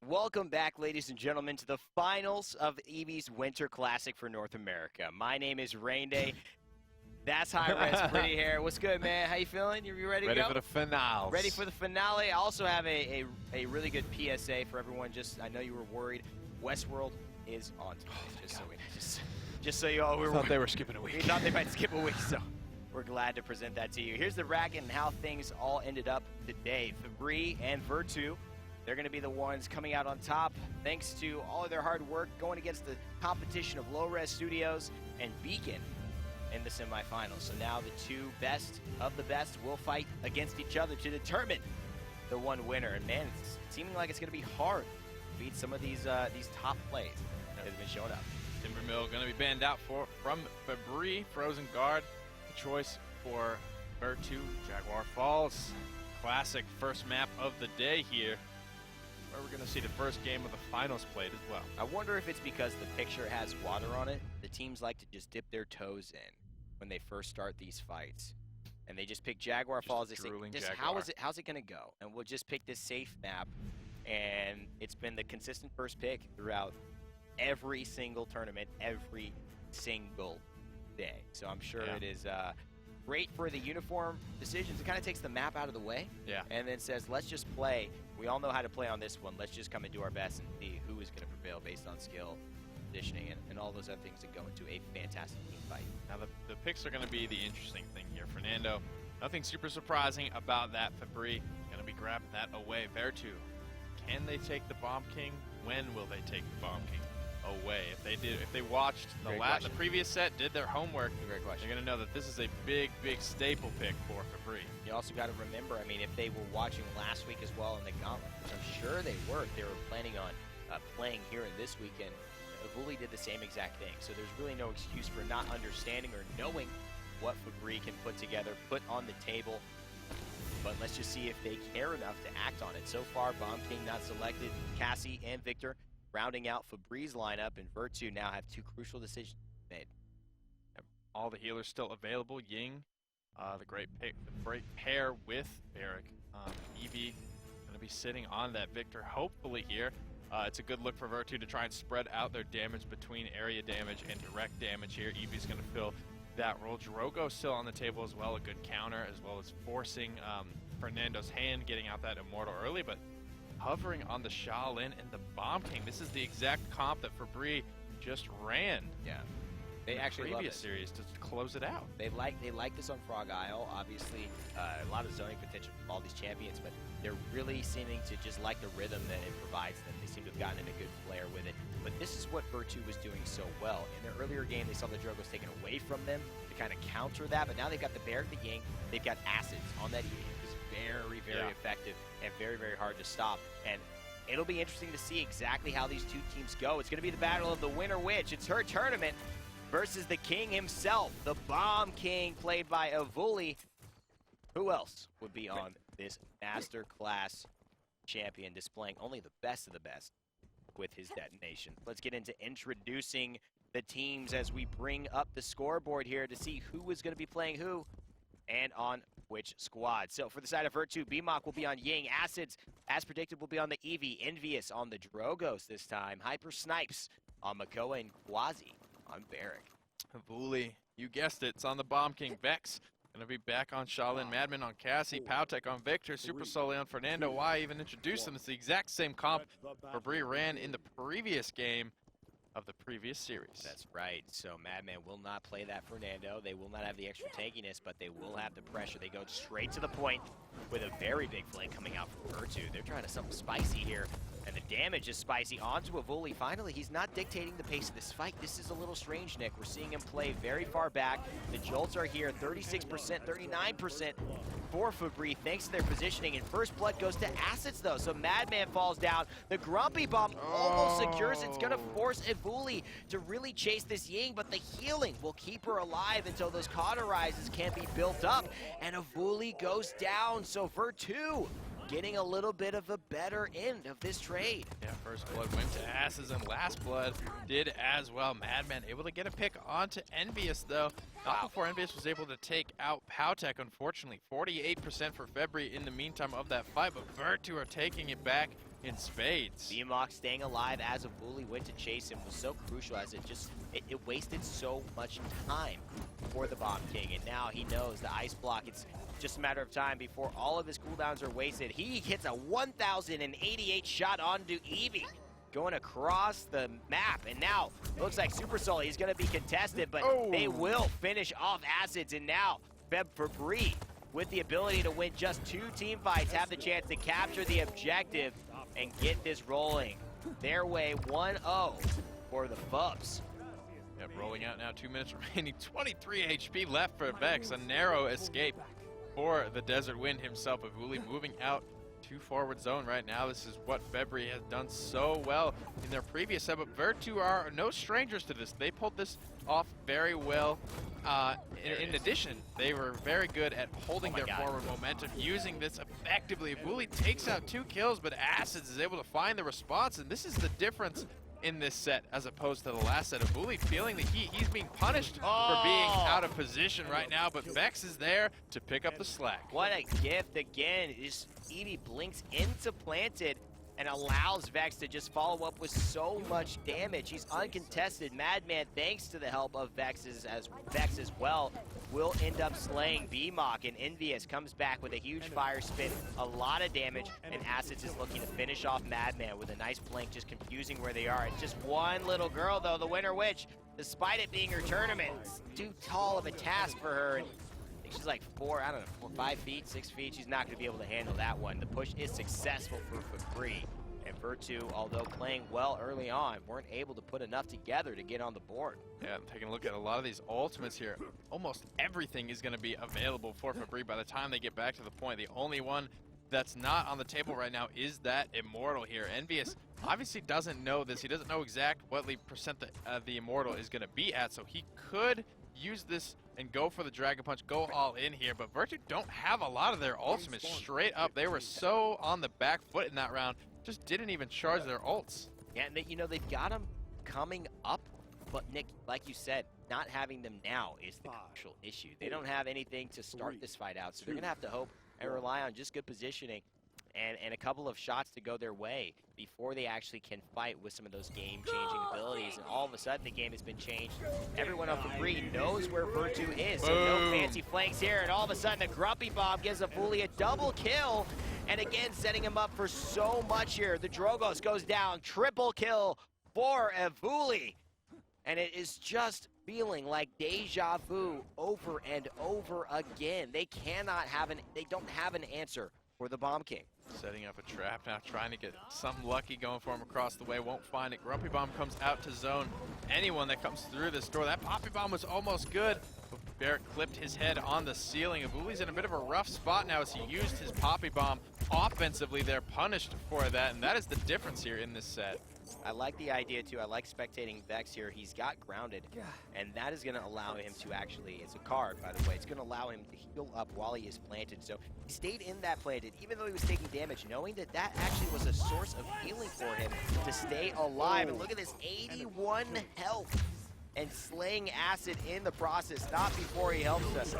Welcome back, ladies and gentlemen, to the finals of Evie's Winter Classic for North America. My name is Rain Day. That's Hi-Rez, pretty hair. What's good, man? How you feeling? You ready to go? Ready for the finals. Ready for the finale. I also have a really good PSA for everyone. I know you were worried. Westworld is on today. Just so you all were. Thought they were skipping a week. We thought they might skip a week, so we're glad to present that to you. Here's the bracket and how things all ended up today. Febrii and Vertu. They're going to be the ones coming out on top thanks to all of their hard work going against the competition of Low-Res Studios and Beacon in the semifinals. So now the two best of the best will fight against each other to determine the one winner. And man, it's seeming like it's going to be hard to beat some of these top plays that have been showing up. Timbermill going to be banned out from Febrii, Frozen Guard. The choice for Vertu, Jaguar Falls. Classic first map of the day here, where we're going to see the first game of the finals played as well. I wonder if it's because the picture has water on it. The teams like to just dip their toes in when they first start these fights. And they just pick Jaguar Falls. They say, how's it going to go? And we'll just pick this safe map. And it's been the consistent first pick throughout every single tournament, every single day. So I'm sure it is great for the uniform decisions. It kind of takes the map out of the way. Yeah. And then says, let's just play. We all know how to play on this one. Let's just come and do our best and see who is going to prevail based on skill, positioning, and all those other things that go into a fantastic team fight. Now the picks are going to be the interesting thing here. Fernando, nothing super surprising about that. Febrii going to be grabbing that away. Vertu, can they take the Bomb King? When will they take the Bomb King away? If they watched the previous set, did their homework, Great question. They're going to know that this is a big staple pick for Febrii. You also got to remember, I mean, if they were watching last week as well in the Gauntlet, which I'm sure they were planning on playing here in this weekend, Evulli did the same exact thing. So there's really no excuse for not understanding or knowing what Febrii can put together, put on the table. But let's just see if they care enough to act on it. So far, Bomb King not selected. Cassie and Victor rounding out Febrii's lineup, and Vertu now have two crucial decisions made. All the healers still available. Ying, the great pair with Barrick. Evie going to be sitting on that Victor hopefully here. It's a good look for Vertu to try and spread out their damage between area damage and direct damage here. Evie's going to fill that role. Drogo still on the table as well, a good counter, as well as forcing Fernando's hand, getting out that Immortal early, but hovering on the Shaolin and the Bomb King. This is the exact comp that Febrii just ran. Yeah. They actually previous series to close it out. They like this on Frog Isle. Obviously, a lot of zoning potential from all these champions, but they're really seeming to just like the rhythm that it provides them. They seem to have gotten in a good flair with it. But this is what Vertu was doing so well. In their earlier game, they saw the Drogos taken away from them to kind of counter that, but now they've got the Bear, the Ying, they've got Acids on that Evie. It's very effective and very hard to stop. And it'll be interesting to see exactly how these two teams go. It's going to be the battle of the winner witch. It's her tournament versus the king himself, the Bomb King, played by Evulli. Who else would be on this master class champion, displaying only the best of the best with his detonation? Let's get into introducing the teams as we bring up the scoreboard here to see who is going to be playing who and on which squad. So for the side of Vertu, BMOC will be on Ying. Acids, as predicted, will be on the Evie. nveeus on the Drogos this time. Hypersnipess on Makoa, and Kwazi on Barrick. Evulli, you guessed it, it's on the Bomb King. Vex going to be back on Shaolin. Madman on Cassie. PowTecH on Victor. Supersully on Fernando. Why even introduce them? It's the exact same comp Febrii ran in the previous game of the previous series. That's right. So Madman will not play that Fernando. They will not have the extra tankiness, but they will have the pressure. They go straight to the point with a very big flank coming out from Vertu. They're trying to something spicy here. And the damage is spicy onto Evulli. Finally, he's not dictating the pace of this fight. This is a little strange, Nick. We're seeing him play very far back. The jolts are here, 36%, 39% for Febrii, thanks to their positioning. And first blood goes to Acids, though. So Madman falls down. The Grumpy Bomb almost secures. It's going to force Evulli to really chase this Ying, but the healing will keep her alive until those cauterizes can be built up. And Evulli goes down. So Vertu getting a little bit of a better end of this trade. Yeah, first blood went to Acids, and last blood did as well. Madman able to get a pick onto nveeus, though. Not before nveeus was able to take out PowTecH, unfortunately. 48% for Febrii in the meantime of that fight, but Vertu are taking it back in spades. Vmok staying alive as Evulli went to chase him was so crucial, as it wasted so much time for the Bomb King, and now he knows the ice block, it's just a matter of time before all of his cooldowns are wasted. He hits a 1088 shot onto Evie, going across the map, and now it looks like Supersully is going to be contested, but they will finish off Acids, and now Febrii, with the ability to win just 2 team fights, have the chance to capture the objective and get this rolling their way. 1-0 for the Fubs. Yep, rolling out now, 2 minutes remaining, 23 HP left for Vex, a narrow escape for the Desert Wind himself. Evulli moving out to forward zone right now. This is what Febrii has done so well in their previous set, but Vertu are no strangers to this. They pulled this off very well. In addition, they were very good at holding their forward momentum, using this effectively. Evulli takes out 2 kills, but Acids is able to find the response, and this is the difference in this set as opposed to the last set. Evulli feeling the heat. He's being punished for being out of position right now, but Vex is there to pick up the slack. What a gift again. Evie blinks into planted and allows Vex to just follow up with so much damage. He's uncontested. Madman, thanks to the help of Vex as well, will end up slaying Vmok, and nveeus comes back with a huge fire spin, a lot of damage, and Acids is looking to finish off Madman with a nice blink, just confusing where they are. It's just one little girl, though, the Winter Witch, despite it being her tournament, it's too tall of a task for her. And I think she's like 5 feet, 6 feet. She's not going to be able to handle that one. The push is successful for Febrii. And Vertu, although playing well early on, weren't able to put enough together to get on the board. Yeah, I'm taking a look at a lot of these ultimates here. Almost everything is going to be available for Febrii by the time they get back to the point. The only one that's not on the table right now is that Immortal here. nveeus obviously doesn't know this. He doesn't know exact what percent the Immortal is going to be at, so he could use this and go for the Dragon Punch, go all in here, but Vertu don't have a lot of their ultimates straight up. They were so on the back foot in that round, just didn't even charge their ults. Yeah, and they've got them coming up, but Nick, like you said, not having them now is the crucial issue. They don't have anything to start this fight out, so they're going to have to hope and rely on just good positioning and a couple of shots to go their way before they actually can fight with some of those game-changing abilities. And all of a sudden, the game has been changed. Everyone on Febrii knows where Vertu is, so no fancy flanks here. And all of a sudden, the Grumpy Bomb gives Evulli a double kill. And again, setting him up for so much here. The Drogos goes down, triple kill for Evulli. And it is just feeling like deja vu over and over again. They don't have an answer for the Bomb King. Setting up a trap now, trying to get something lucky going for him across the way, won't find it. Grumpy Bomb comes out to zone anyone that comes through this door. That Poppy Bomb was almost good, but Barrett clipped his head on the ceiling. Evulli's in a bit of a rough spot now as he used his Poppy Bomb offensively. They're punished for that, and that is the difference here in this set. I like the idea, too. I like spectating Vex here. He's got grounded, and that is going to allow him to actually, it's a card, by the way, it's going to allow him to heal up while he is planted. So he stayed in that planted, even though he was taking damage, knowing that that actually was a source of healing for him to stay alive. And look at this, 81 health. And slaying Acid in the process, not before he helps us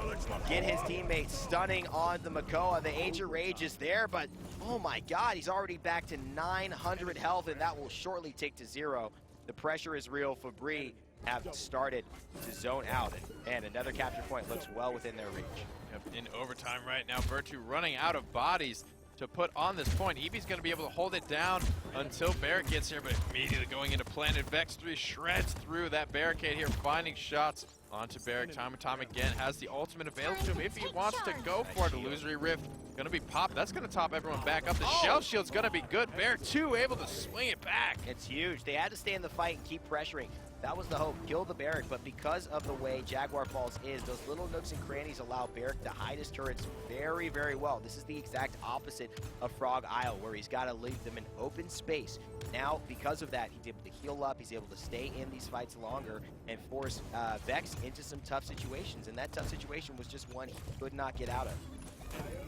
get his teammates stunning on the Makoa. The Ancient Rage is there, but oh my god, he's already back to 900 health, and that will shortly take to 0. The pressure is real. Febrii have started to zone out, and another capture point looks well within their reach. Yep, in overtime right now, Vertu running out of bodies to put on this point. Evie's going to be able to hold it down until Barrett gets here, but immediately going into planted. Vex 3 shreds through that barricade here, finding shots onto Barrett time and time again. Has the ultimate available to him if he wants to go for it. Illusory Rift going to be popped. That's going to top everyone back up. The shell shield's going to be good. Barrett 2 able to swing it back. It's huge. They had to stay in the fight and keep pressuring. That was the hope, kill the Barrack, but because of the way Jaguar Falls is, those little nooks and crannies allow Barrack to hide his turrets very, very well. This is the exact opposite of Frog Isle, where he's got to leave them in open space. Now, because of that, he's able to heal up, he's able to stay in these fights longer, and force Vex into some tough situations, and that tough situation was just one he could not get out of.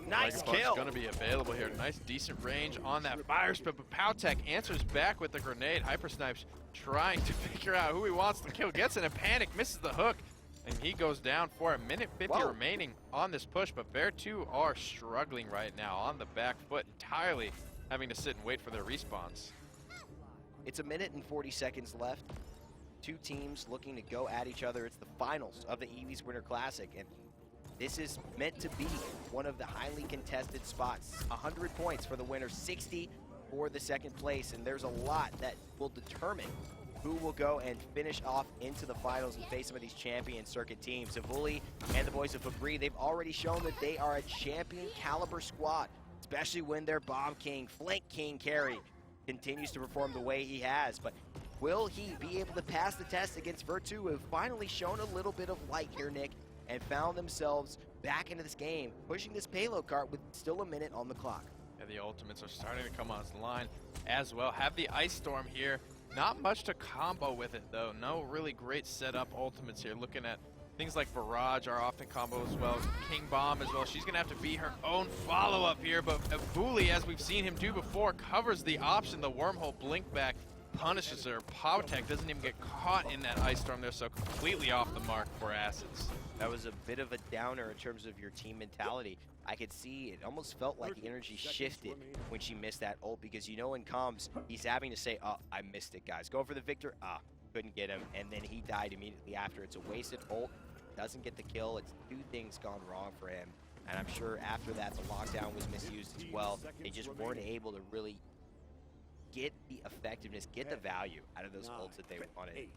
Nice kill. Going to be available here. Nice, decent range on that fire spin, but PowTecH answers back with the grenade. Hypersnipess trying to figure out who he wants to kill. Gets in a panic, misses the hook, and he goes down for a minute 50 remaining on this push, but Vertu are struggling right now on the back foot entirely having to sit and wait for their respawns. It's a minute and 40 seconds left. Two teams looking to go at each other. It's the finals of the Evie's Winter Classic, and this is meant to be one of the highly contested spots. 100 points for the winner, 60 for the second place, and there's a lot that will determine who will go and finish off into the finals and face some of these champion circuit teams. Evulli and the boys of Febrii, they've already shown that they are a champion caliber squad, especially when their Bomb King, Flank King carry continues to perform the way he has. But will he be able to pass the test against Vertu, who have finally shown a little bit of light here, Nick, and found themselves back into this game, pushing this payload cart with still a minute on the clock? Yeah, the ultimates are starting to come on the line as well. Have the Ice Storm here. Not much to combo with it, though. No really great setup ultimates here. Looking at things like Barrage are often combo as well. King Bomb as well. She's going to have to be her own follow-up here, but Evulli, as we've seen him do before, covers the option. The wormhole blink back punishes her. PowTecH doesn't even get caught in that Ice Storm there, so completely off the mark for Acids. That was a bit of a downer in terms of your team mentality. I could see it almost felt like the energy shifted when she missed that ult, because you know in comms, he's having to say, oh, I missed it, guys. Going for the Victor, couldn't get him, and then he died immediately after. It's a wasted ult, doesn't get the kill. It's two things gone wrong for him, and I'm sure after that, the lockdown was misused as well. They just weren't able to really get the effectiveness, get the value out of those ults that they wanted.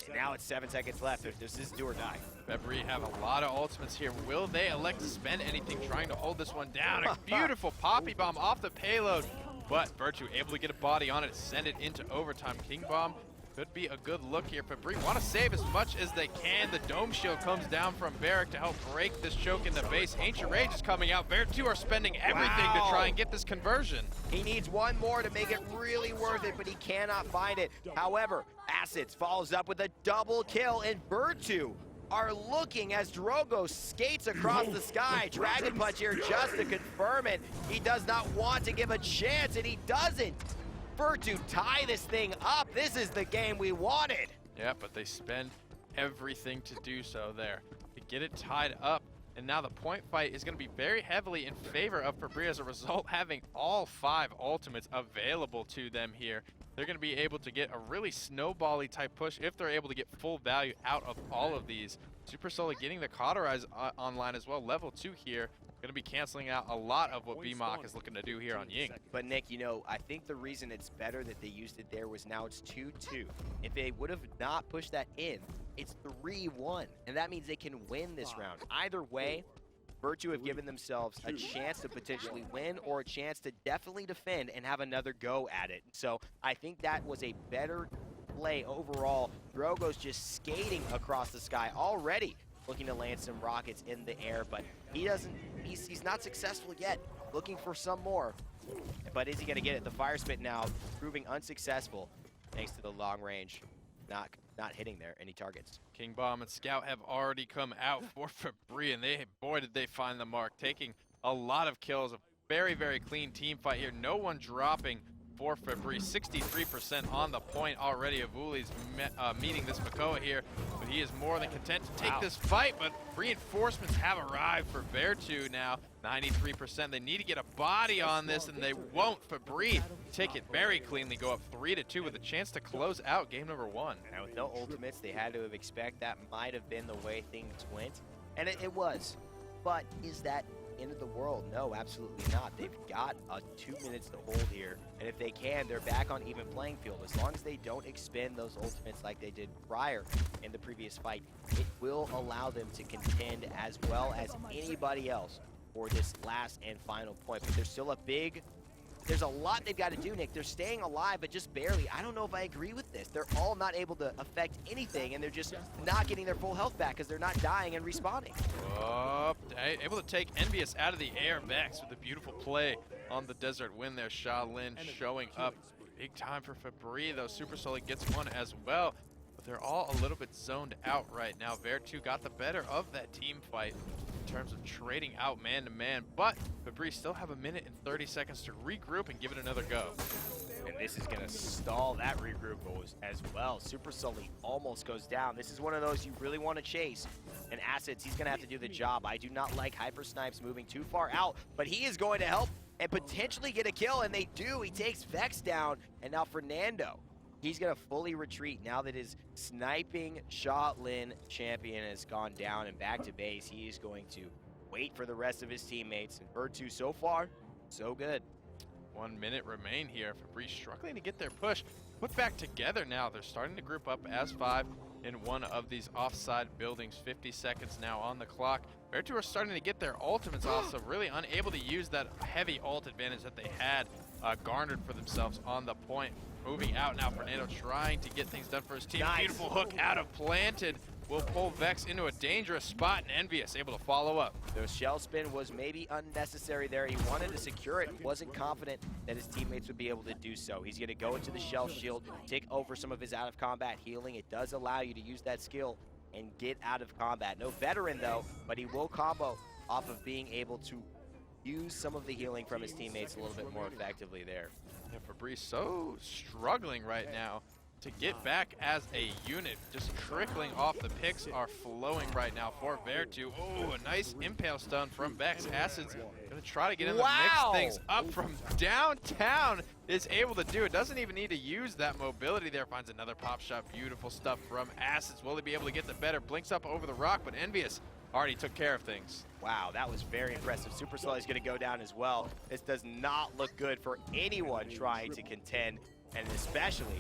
And now it's 7 seconds left. This is do or die. Febrii have a lot of ultimates here. Will they elect to spend anything trying to hold this one down? A beautiful Poppy Bomb off the payload, but Vertu able to get a body on it, send it into overtime. King Bomb could be a good look here. Febrii want to save as much as they can. The Dome Shield comes down from Varric to help break this choke in the base. Ancient Rage is coming out. Vertu are spending everything to try and get this conversion. He needs one more to make it really worth it, but he cannot find it. However, Acids follows up with a double kill, and Vertu are looking as Drogo skates across the sky. Dragon Punch here just to confirm it. He does not want to give a chance, and he doesn't. Vertu tie this thing up. This is the game we wanted. Yeah, but they spend everything to do so there, to get it tied up. And now the point fight is going to be very heavily in favor of Febrii as a result, having all 5 ultimates available to them here. They're going to be able to get a really snowball-y type push if they're able to get full value out of all of these. Supersully getting the Cauterize online as well. Level 2 here. Going to be canceling out a lot of what BMOC is looking to do here on Ying. But Nick, you know, I think the reason it's better that they used it there was now it's 2-2. If they would have not pushed that in, it's 3-1. And that means they can win this round. Either way, Vertu have given themselves a chance to potentially win or a chance to definitely defend and have another go at it. So I think that was a better play overall. Drogo's just skating across the sky already, looking to land some rockets in the air, but he's not successful yet. Looking for some more. But is he gonna get it? The Fire Spit now proving unsuccessful thanks to the long range. Not hitting there any targets. King Bomb and Scout have already come out for Febrii, and boy did they find the mark, taking a lot of kills. A very, very clean team fight here. No one dropping for Febrii. 63% on the point already. Evulli's meeting this Makoa here, but he is more than content to take this fight, but reinforcements have arrived for Vertu now. 93%. They need to get a body on this, and they won't. Febrii take it very cleanly, go up 3-2 with a chance to close out game number 1. Now with no ultimates, they had to have expected that might have been the way things went, and it was. But is that end of the world? No, absolutely not. They've got 2 minutes to hold here, and if they can, they're back on even playing field. As long as they don't expend those ultimates like they did prior in the previous fight, it will allow them to contend as well as anybody else for this last and final point. But there's still there's a lot they've got to do, Nick. They're staying alive, but just barely. I don't know if I agree with this. They're all not able to affect anything, and they're just not getting their full health back because they're not dying and respawning. Able to take nveeus out of the air. Vex with a beautiful play on the Desert Wind there. Shaolin showing up big time for Febrii, though. Supersully gets one as well. But they're all a little bit zoned out right now. Vertu got the better of that team fight in terms of trading out man-to-man, but Febrii still have a minute and 30 seconds to regroup and give it another go. And this is going to stall that regroup as well. Supersully almost goes down. This is one of those you really want to chase. And Acids, he's going to have to do the job. I do not like Hypersnipess moving too far out, but he is going to help and potentially get a kill, and they do. He takes Vex down, and now Fernando, he's going to fully retreat now that his sniping Shaolin champion has gone down and back to base. He is going to wait for the rest of his teammates, and Vertu, so far, so good. 1 minute remain here. Febrii struggling to get their push put back together now. They're starting to group up as 5 in one of these offside buildings. 50 seconds now on the clock. Vertu are starting to get their ultimates off, so really unable to use that heavy ult advantage that they had garnered for themselves on the point. Moving out now, Fernando trying to get things done for his team. Nice. Beautiful hook out of planted. Will pull Vex into a dangerous spot, and nveeus able to follow up. The shell spin was maybe unnecessary there. He wanted to secure it, wasn't confident that his teammates would be able to do so. He's going to go into the shell shield, take over some of his out-of-combat healing. It does allow you to use that skill and get out of combat. No veteran, though, but he will combo off of being able to use some of the healing from his teammates a little bit more effectively there. Yeah, Febrii so struggling right now to get back as a unit. Just trickling off. The picks are flowing right now for Vertu. Oh, a nice impale stun from Vex. Acid's gonna try to get in the mix things up from downtown. Is able to do it. Doesn't even need to use that mobility there. Finds another pop shot. Beautiful stuff from Acids. Will he be able to get the better? Blinks up over the rock, but nveeus already took care of things. Wow, that was very impressive. Supersully is going to go down as well. This does not look good for anyone trying to contend, and especially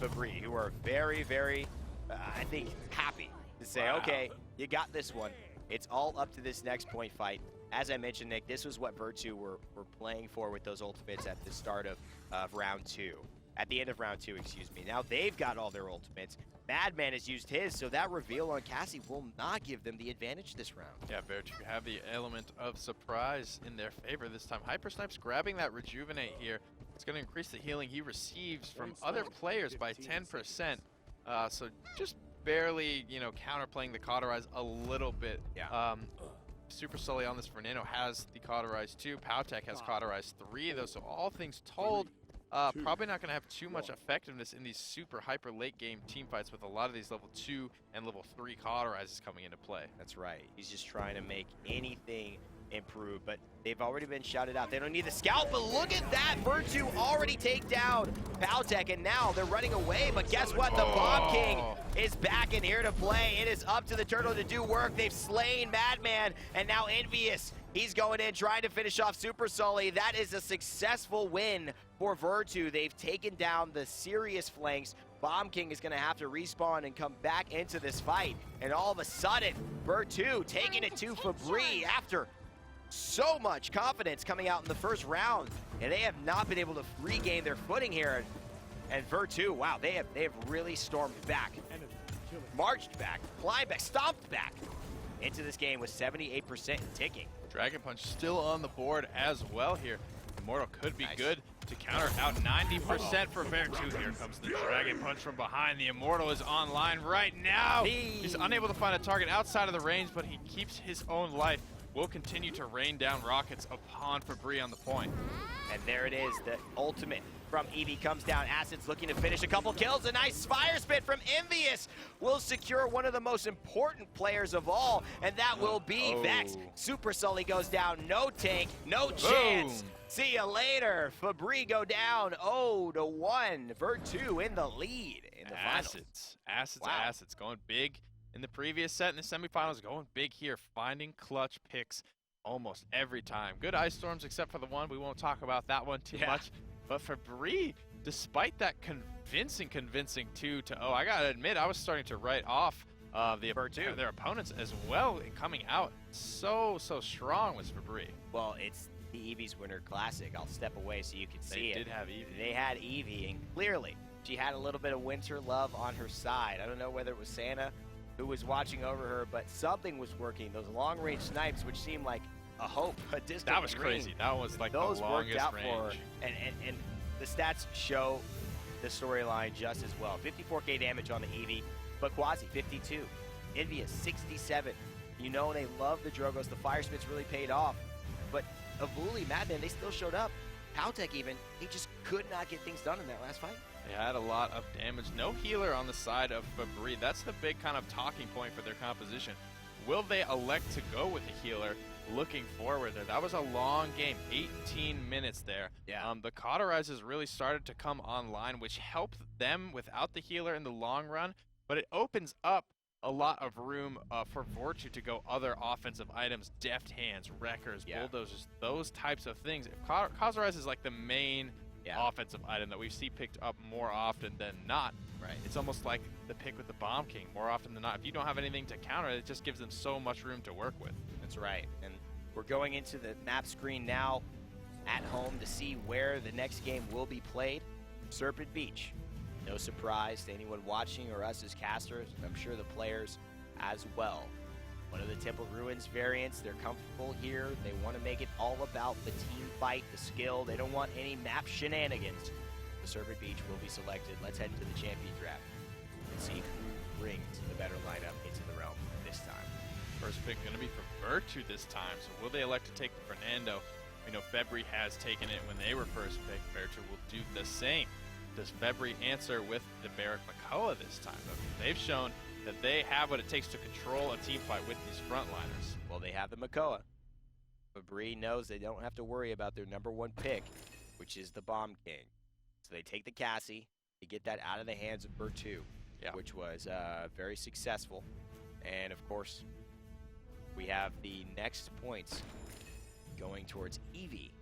Febrii, who are very, very, I think, happy to say, okay, you got this one. It's all up to this next point fight. As I mentioned, Nick, this was what Vertu were playing for with those ultimates at the start of round 2. At the end of round 2, excuse me. Now they've got all their ultimates. Madman has used his, so that reveal on Cassie will not give them the advantage this round. Yeah, Vertu have the element of surprise in their favor this time. Hypersnipess grabbing that rejuvenate here. It's going to increase the healing he receives from other players by 10%. So just barely, you know, counterplaying the Cauterize a little bit. Yeah. Supersully on this Fernando has the Cauterize 2. PowTecH has Cauterize 3 though, so all things told, probably not going to have too much effectiveness in these super hyper late game team fights with a lot of these level 2 and level 3 Cauterizes coming into play. That's right. He's just trying to make anything improve, but they've already been shouted out. They don't need the scout, but look at that. Vertu already take down PowTecH, and now they're running away, but guess what? The Bomb King is back in here to play. It is up to the Turtle to do work. They've slain Madman, and now nveeus, he's going in trying to finish off Supersully. That is a successful win for Vertu. They've taken down the serious flanks. Bomb King is going to have to respawn and come back into this fight, and all of a sudden, Vertu taking it to Febrii after so much confidence coming out in the first round, and they have not been able to regain their footing here. And Vertu, wow, they have really stormed back, marched back, climbed back, stomped back into this game with 78% ticking. Dragon Punch still on the board as well here. Immortal could be good to counter out 90% for Vertu. Here comes the Dragon Punch from behind. The Immortal is online right now. He's unable to find a target outside of the range, but he keeps his own life. Will continue to rain down rockets upon Febrii on the point. And there it is, the ultimate from Evie comes down. Acid's looking to finish a couple kills. A nice fire spit from nveeus will secure one of the most important players of all, and that will be Vex. Supersully goes down, no tank, no chance. Boom. See you later. Febrii go down 0-1. Vertu in the lead in the finals. Acids going big. In the previous set in the semifinals, going big here, finding clutch picks almost every time. Good ice storms except for the one. We won't talk about that one too much. But Febrii, despite that convincing 2-0, I gotta admit, I was starting to write off their opponents as well, and coming out so strong was Febrii. Well, it's the Evie's Winter Classic. I'll step away so you can see it. They did have Evie. They had Evie, and clearly she had a little bit of winter love on her side. I don't know whether it was Santa who was watching over her, but something was working. Those long-range snipes, which seemed like a hope, a distant That was dream, crazy. That was like those the longest worked out range. for her. And the stats show the storyline just as well. 54k damage on the Evie, but Kwazi 52, nveeus 67. You know they love the Drogos. The fire spits really paid off, but Evulli, Madman, they still showed up. PowTecH even, he just could not get things done in that last fight. They had a lot of damage. No healer on the side of Febrii. That's the big kind of talking point for their composition. Will they elect to go with a healer looking forward there. That was a long game, 18 minutes there. Yeah. The cauterizes really started to come online, which helped them without the healer in the long run, but it opens up a lot of room for Vertu to go other offensive items, deft hands, wreckers, bulldozers, those types of things. Cauterize is like the main offensive item that we see picked up more often than not. Right. It's almost like the pick with the Bomb King more often than not. If you don't have anything to counter, it just gives them so much room to work with. That's right. And we're going into the map screen now at home to see where the next game will be played. Serpent Beach. No surprise to anyone watching or us as casters. I'm sure the players as well. One of the Temple Ruins variants. They're comfortable here. They want to make it all about the team fight, the skill. They don't want any map shenanigans. The Serpent Beach will be selected. Let's head into the champion draft and see who brings the better lineup into the realm this time. First pick going to be for Vertu this time. So will they elect to take the Fernando? We know Febrii has taken it when they were first picked. Vertu will do the same. Does Febrii answer with the Barrack Makoa this time? They've shown that they have what it takes to control a team fight with these frontliners. Well, they have the Makoa. Febrii knows they don't have to worry about their #1 pick, which is the Bomb King. So they take the Cassie, they get that out of the hands of Vertu, which was very successful. And of course, we have the next points going towards Evie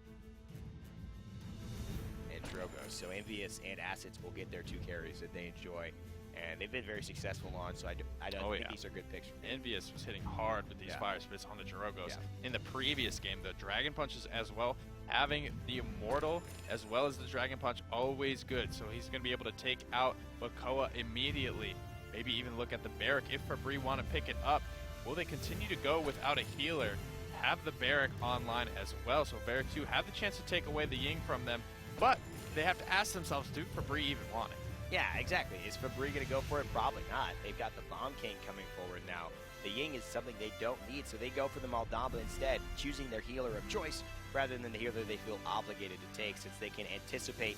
and Drogo. So nveeus and Assets will get their 2 carries that they enjoy. And they've been very successful on, so I don't think these are good picks. nveeus was hitting hard with these fire spits on the Drogos. In the previous game, the Dragon Punches as well, having the Immortal as well as the Dragon Punch, always good. So he's going to be able to take out Makoa immediately. Maybe even look at the Barrack if Febrii want to pick it up. Will they continue to go without a healer? Have the Barrack online as well, so Vertu have the chance to take away the Ying from them, but they have to ask themselves, do Febrii even want it? Yeah, exactly. Is Febrii going to go for it? Probably not. They've got the Bomb King coming forward now. The Ying is something they don't need, so they go for the Maldamba instead, choosing their healer of choice rather than the healer they feel obligated to take, since they can anticipate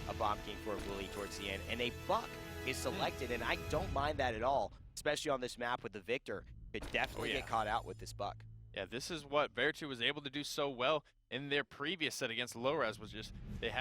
a Bomb King for Evulli towards the end. And a Buck is selected, and I don't mind that at all, especially on this map with the Victor. Could definitely get caught out with this Buck. Yeah, this is what Vertu was able to do so well in their previous set against low-res, was just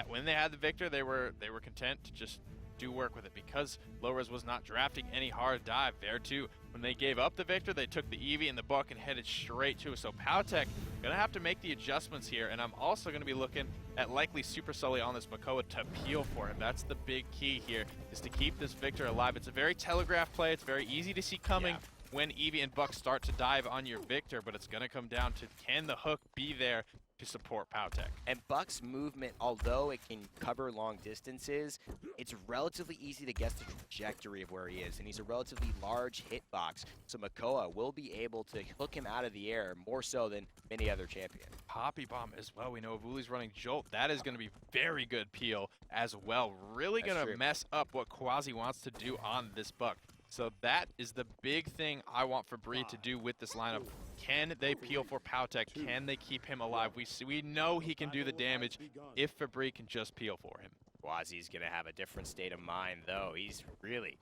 when they had the Victor, they were content to just do work with it, because low-res was not drafting any hard dive. Vertu, when they gave up the Victor, they took the Evie and the Buck and headed straight to it. So PowTecH gonna have to make the adjustments here, and I'm also gonna be looking at likely Supersully on this Makoa to peel for him. That's the big key here, is to keep this Victor alive. It's a very telegraphed play. It's very easy to see coming when Evie and Buck start to dive on your Victor, but it's gonna come down to, can the hook be there to support PowTecH? And Buck's movement, although it can cover long distances, it's relatively easy to guess the trajectory of where he is, and he's a relatively large hitbox, so Makoa will be able to hook him out of the air more so than many other champions. Poppy Bomb as well. We know Evulli's running Jolt. That is going to be very good peel as well. Really going to mess up what Kwazi wants to do on this Buck. So that is the big thing I want Febrii to do with this lineup. Can they peel for PowTecH? Can they keep him alive? We know he can do the damage if Febrii can just peel for him. Kwazi's going to have a different state of mind, though. He's really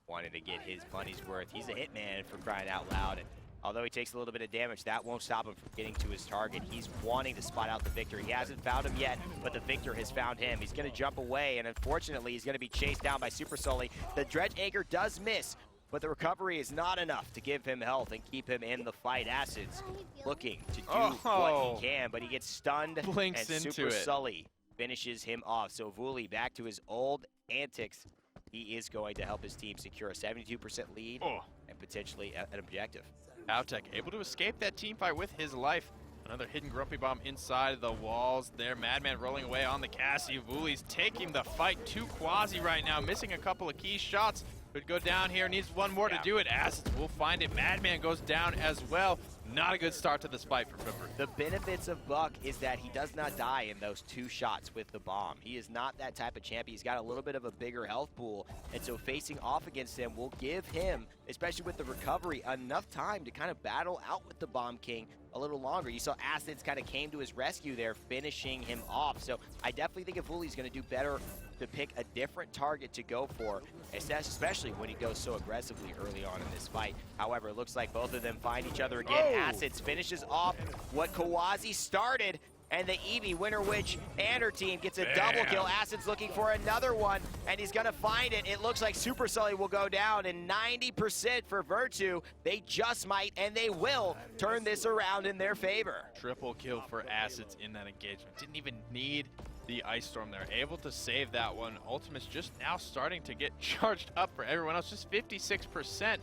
wanting to get his money's worth. He's a hitman, for crying out loud. And although he takes a little bit of damage, that won't stop him from getting to his target. He's wanting to spot out the Victor. He hasn't found him yet, but the Victor has found him. He's going to jump away, and unfortunately, he's going to be chased down by Supersully. The Dredge Anchor does miss, but the recovery is not enough to give him health and keep him in the fight. Acids looking to do what he can, but he gets stunned, Blinks and into Supersully finishes him off. So Evulli back to his old antics. He is going to help his team secure a 72% lead and potentially an objective. PowTecH able to escape that team fight with his life. Another hidden Grumpy Bomb inside the walls there. Madman rolling away on the Cassie. Evulli's taking the fight to Kwazi right now, missing a couple of key shots. Could go down here, needs one more to do it. Assets will find it. Madman goes down as well. Not a good start to this fight for Febrii. The benefits of Buck is that he does not die in those 2 shots with the bomb. He is not that type of champion. He's got a little bit of a bigger health pool, and so facing off against him will give him, especially with the recovery, enough time to kind of battle out with the Bomb King a little longer. You saw Assets kind of came to his rescue there, finishing him off. So I definitely think Evulli's going to do better to pick a different target to go for, especially when he goes so aggressively early on in this fight. However, it looks like both of them find each other again. Acids finishes off what Kwazi started, and the Evie, Winter Witch, and her team gets a double kill. Acids looking for another one, and he's gonna find it. It looks like Supersully will go down, and 90% for Vertu. They just might, and they will, turn this around in their favor. Triple kill for Acids in that engagement. Didn't even need the Ice Storm there. Able to save that one. Ultimate's just now starting to get charged up for everyone else. Just 56%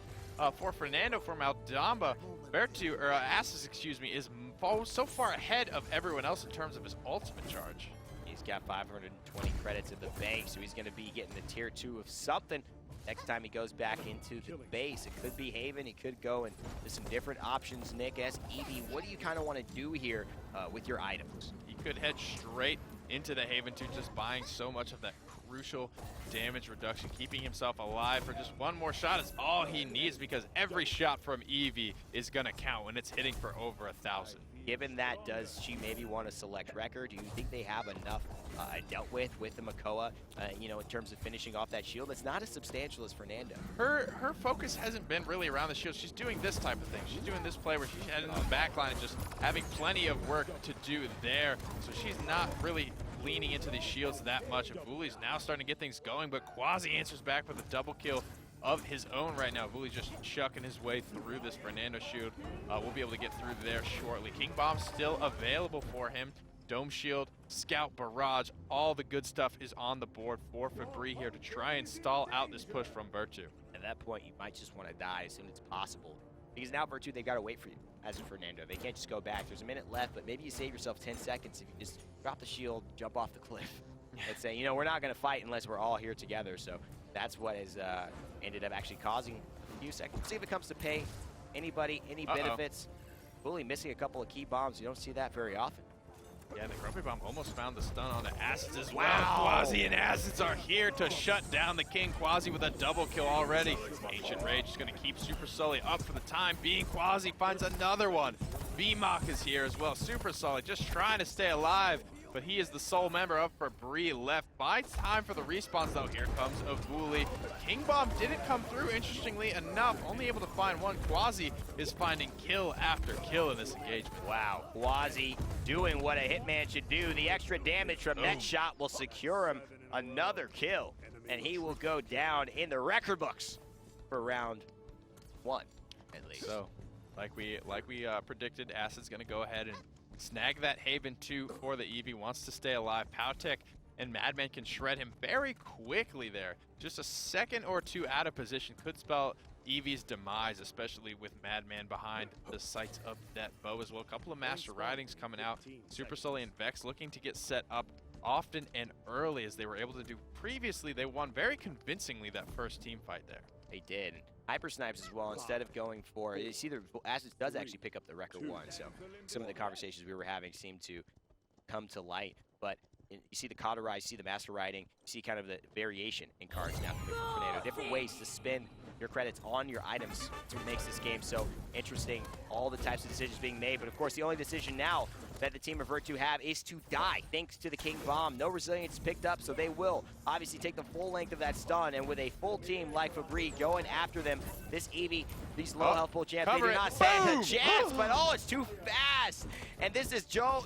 for Fernando from Aldamba. Vertu, or Acids, excuse me, is so far ahead of everyone else in terms of his ultimate charge. He's got 520 credits in the bank, so he's going to be getting the tier 2 of something next time he goes back into the base. It could be Haven, he could go into some different options. Nick, as Evie, what do you kind of want to do here with your items? He could head straight into the Haven too, just buying so much of that crucial damage reduction. Keeping himself alive for just one more shot is all he needs, because every shot from Evie is going to count when it's hitting for over 1,000. Given that, does she maybe want to select Wrecker? Do you think they have enough dealt with the Makoa, you know, in terms of finishing off that shield? It's not as substantial as Fernando. Her focus hasn't been really around the shield. She's doing this type of thing. She's doing this play where she's heading in the back line and just having plenty of work to do there. So she's not really leaning into these shields that much. Evulli's now starting to get things going, but Kwazi answers back with a double kill of his own right now. Evulli just chucking his way through this Fernando shield. We'll be able to get through there shortly. King Bomb still available for him. Dome Shield, Scout Barrage, all the good stuff is on the board for Febrii here to try and stall out this push from Vertu. At that point, you might just want to die as soon as possible, because now Vertu, they've got to wait for you as a Fernando. They can't just go back. There's a minute left, but maybe you save yourself 10 seconds if you just drop the shield, jump off the cliff, and say, you know, we're not going to fight unless we're all here together. So that's what has ended up actually causing a few seconds. See if it comes to pay anybody any benefits. Evulli missing a couple of key bombs. You don't see that very often. Yeah, the Grumpy Bomb almost found the stun on the Acids as well. Wow. Kwazi and Acids are here to shut down the King. Kwazi with a double kill already. Ancient Rage is going to keep Supersully up for the time being. Kwazi finds another one. VMOC is here as well. Supersully just trying to stay alive, but he is the sole member of Febrii left. By time for the respawns, though, here comes Evulli. King Bomb didn't come through, interestingly enough. Only able to find one. Kwazi is finding kill after kill in this engagement. Wow, Kwazi doing what a hitman should do. The extra damage from that shot will secure him another kill, and he will go down in the record books for round 1, at least. So, like we predicted, Acid's going to go ahead and snag that Haven 2 for the Evie. Wants to stay alive. PowTecH and Madman can shred him very quickly there. Just a second or two out of position could spell Evie's demise, especially with Madman behind the sights of that bow as well. A couple of Master Ridings coming out. Supersully and Vex looking to get set up often and early, as they were able to do previously. They won very convincingly that first team fight there. They did. Hypersnipess as well, instead of going for, it's either, Acids does actually pick up the record 1, so some of the conversations we were having seem to come to light. But you see the cauterize, you see the Master Riding, you see kind of the variation in cards now from Fernando. Different ways to spend your credits on your items. That's what makes this game so interesting. All the types of decisions being made, but of course the only decision now that the team of Vertu have is to die, thanks to the King Bomb. No resilience picked up, so they will obviously take the full length of that stun, and with a full team like Febrii going after them, this Evie, these low health pool champs, they do not stand a chance, but oh, it's too fast. And this is Joe,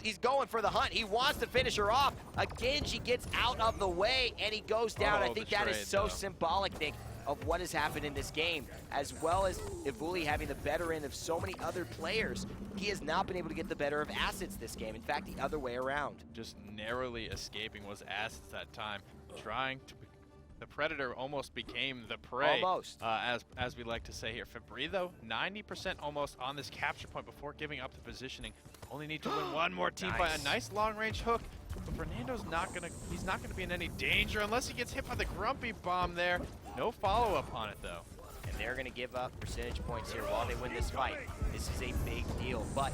he's going for the hunt. He wants to finish her off. Again, she gets out of the way, and he goes down. I think that is so symbolic, Nick, of what has happened in this game, as well as Evulli having the better end of so many other players. He has not been able to get the better of Acids this game. In fact, the other way around. Just narrowly escaping was Acids that time. Trying to, the Predator almost became the prey. Almost. As we like to say here. Febrii, though, 90% almost on this capture point before giving up the positioning. Only need to win one more team fight. A nice long-range hook. But Fernando's he's not gonna be in any danger unless he gets hit by the Grumpy Bomb there. No follow-up on it, though. And they're going to give up percentage points here while they win this fight. This is a big deal, but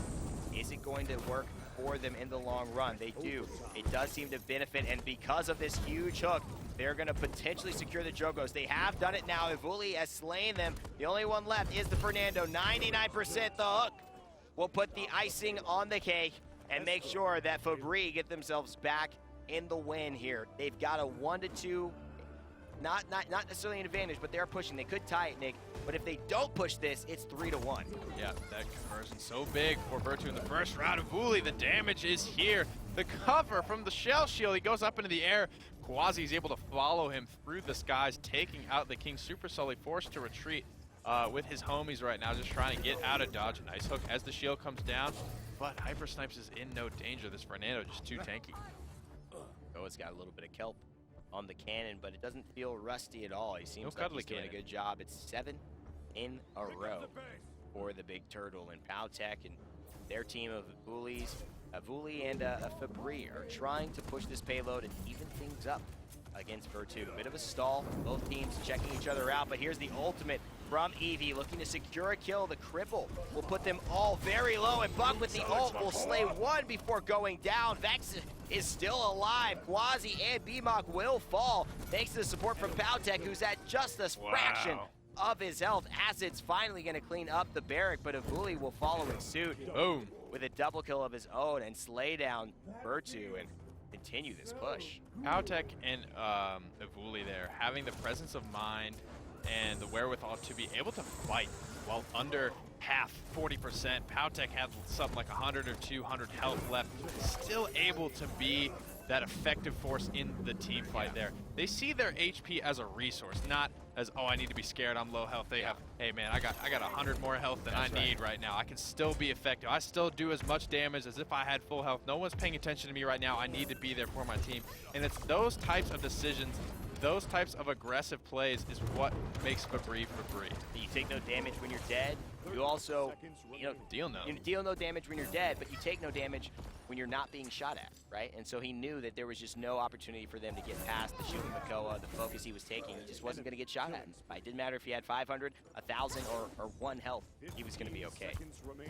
is it going to work for them in the long run? They do. It does seem to benefit, and because of this huge hook, they're going to potentially secure the Jogos. They have done it now. Evulli has slain them. The only one left is the Fernando. 99% the hook will put the icing on the cake and make sure that Febrii get themselves back in the win here. They've got a 1-2 not necessarily an advantage, but they're pushing. They could tie it, Nick, but if they don't push this, it's 3-1. Yeah, that conversion so big for Vertu in the first round. Evulli, the damage is here. The cover from the shell shield, he goes up into the air. Kwazi is able to follow him through the skies, taking out the King. Supersully forced to retreat with his homies right now, just trying to get out of dodge. A nice hook as the shield comes down, but Hypersnipess is in no danger. This Fernando just too tanky. Oh, it's got a little bit of kelp on the cannon, but it doesn't feel rusty at all. He seems like he's doing a good job. It's 7 in a row for the Big Turtle, and PowTecH and their team of Evulli and Febrii are trying to push this payload and even things up against Vertu. A bit of a stall, both teams checking each other out, but here's the ultimate from Evie, looking to secure a kill. The cripple will put them all very low, and Buck with the ult will slay one before going down. Vex is still alive. Kwazi and BMOC will fall, thanks to the support from PowTecH, who's at just a fraction of his health. Acid's finally going to clean up the barrack, but Evulli will follow in suit. Boom. With a double kill of his own and slay down Vertu and continue this push. PowTecH and Evulli there, having the presence of mind and the wherewithal to be able to fight while under half, 40%. PowTecH has something like 100 or 200 health left, still able to be that effective force in the team fight there. They see their HP as a resource, not as, oh, I need to be scared, I'm low health. They have, hey man, I got 100 more health than I need right now. I can still be effective. I still do as much damage as if I had full health. No one's paying attention to me right now. I need to be there for my team. And it's those types of decisions, those types of aggressive plays is what makes Febrii Febrii. You take no damage when you're dead. You also, you deal no damage when you're dead, but you take no damage when you're not being shot at, right? And so he knew that there was just no opportunity for them to get past the shooting Makoa, the focus he was taking. He just wasn't going to get shot at. It didn't matter if he had 500, 1,000, or 1 health. He was going to be okay.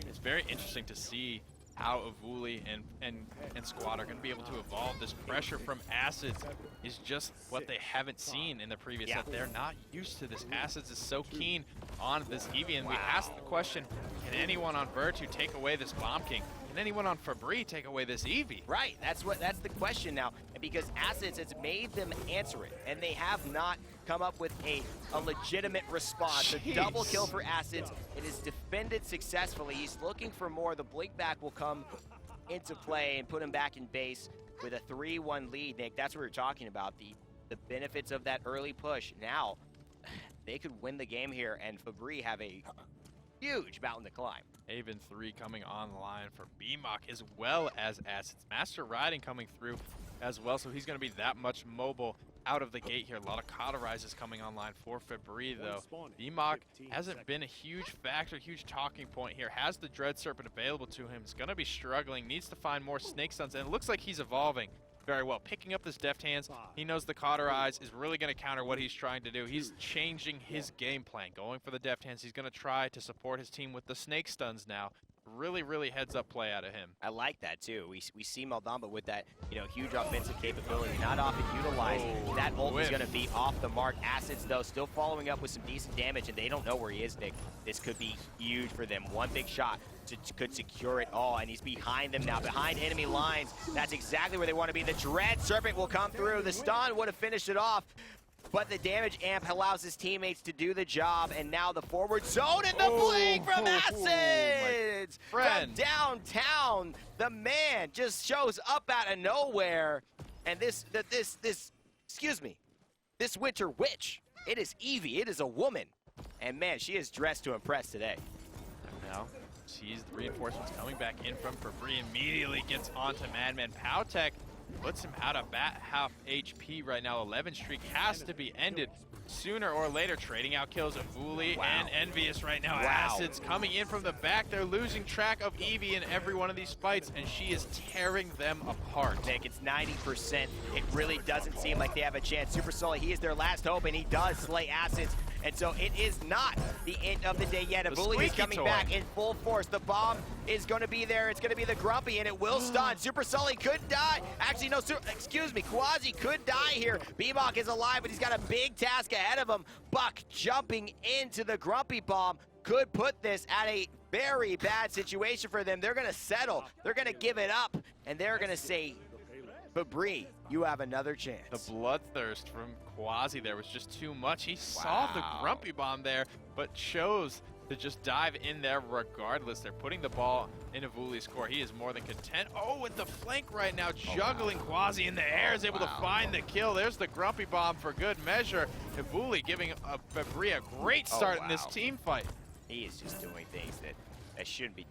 It's very interesting to see how Evulli and squad are going to be able to evolve. This pressure from Acids is just what they haven't seen in the previous set. They're not used to this. Acids is so keen on this Evie, and we asked the question, can anyone on Vertu take away this Bomb King? Can anyone on Febrii take away this Evie? Right, that's the question now, because Acids has made them answer it, and they have not come up with a legitimate response. A double kill for Acids. It is defended successfully. He's looking for more. The blink back will come into play and put him back in base with a 3-1 lead, Nick. That's what we're talking about, the benefits of that early push. Now, they could win the game here, and Febrii have a huge mountain to climb. Haven 3 coming online for BMOC as well as Acids. Master Riding coming through as well, so he's going to be that much mobile out of the gate here. A lot of cauterizes coming online for Febrii, though. BMOC hasn't been a huge factor, huge talking point here. Has the Dread Serpent available to him. Is going to be struggling, needs to find more Snake Stuns, and it looks like he's evolving very well. Picking up this Deft Hands, he knows the Cauterize is really going to counter what he's trying to do. He's changing his game plan, going for the Deft Hands. He's going to try to support his team with the Snake Stuns now. Really, really heads-up play out of him. I like that, too. We see Maldamba with that, huge offensive capability, not often utilized. That ult is going to be off the mark. Acids, though, still following up with some decent damage, and they don't know where he is, Nick. This could be huge for them. One big shot could secure it all, and he's behind them now, behind enemy lines. That's exactly where they want to be. The Dread Serpent will come through. The stun would have finished it off, but the damage amp allows his teammates to do the job, and now the forward zone and the blink from Acids! From downtown, the man just shows up out of nowhere, and this winter witch, it is Evie, it is a woman, and man, she is dressed to impress today. Now, sees the reinforcements coming back in from Febrii, immediately gets onto Madman. PowTecH puts him out of half HP right now. 11 streak has to be ended sooner or later. Trading out kills of Evulli and nveeus right now. Acids coming in from the back. They're losing track of Evie in every one of these fights, and she is tearing them apart. Nick, it's 90%. It really doesn't seem like they have a chance. Supersully, he is their last hope, and he does slay Acids. And so it is not the end of the day yet. Evulli is coming back in full force. The bomb is going to be there. It's going to be the Grumpy, and it will stun. Supersully could die. Actually, no, Kwazi could die here. BMOC is alive, but he's got a big task ahead of him. Buck jumping into the Grumpy bomb could put this at a very bad situation for them. They're going to settle. They're going to give it up, and they're going to say, Febrii, you have another chance. The bloodthirst from Kwazi there was just too much. He saw the Grumpy Bomb there, but chose to just dive in there regardless. They're putting the ball in Evulli's court. He is more than content. Oh, with the flank right now, juggling Kwazi in the air, is able to find the kill. There's the Grumpy Bomb for good measure. Evulli giving Febrii a great start in this team fight. He is just doing things that shouldn't be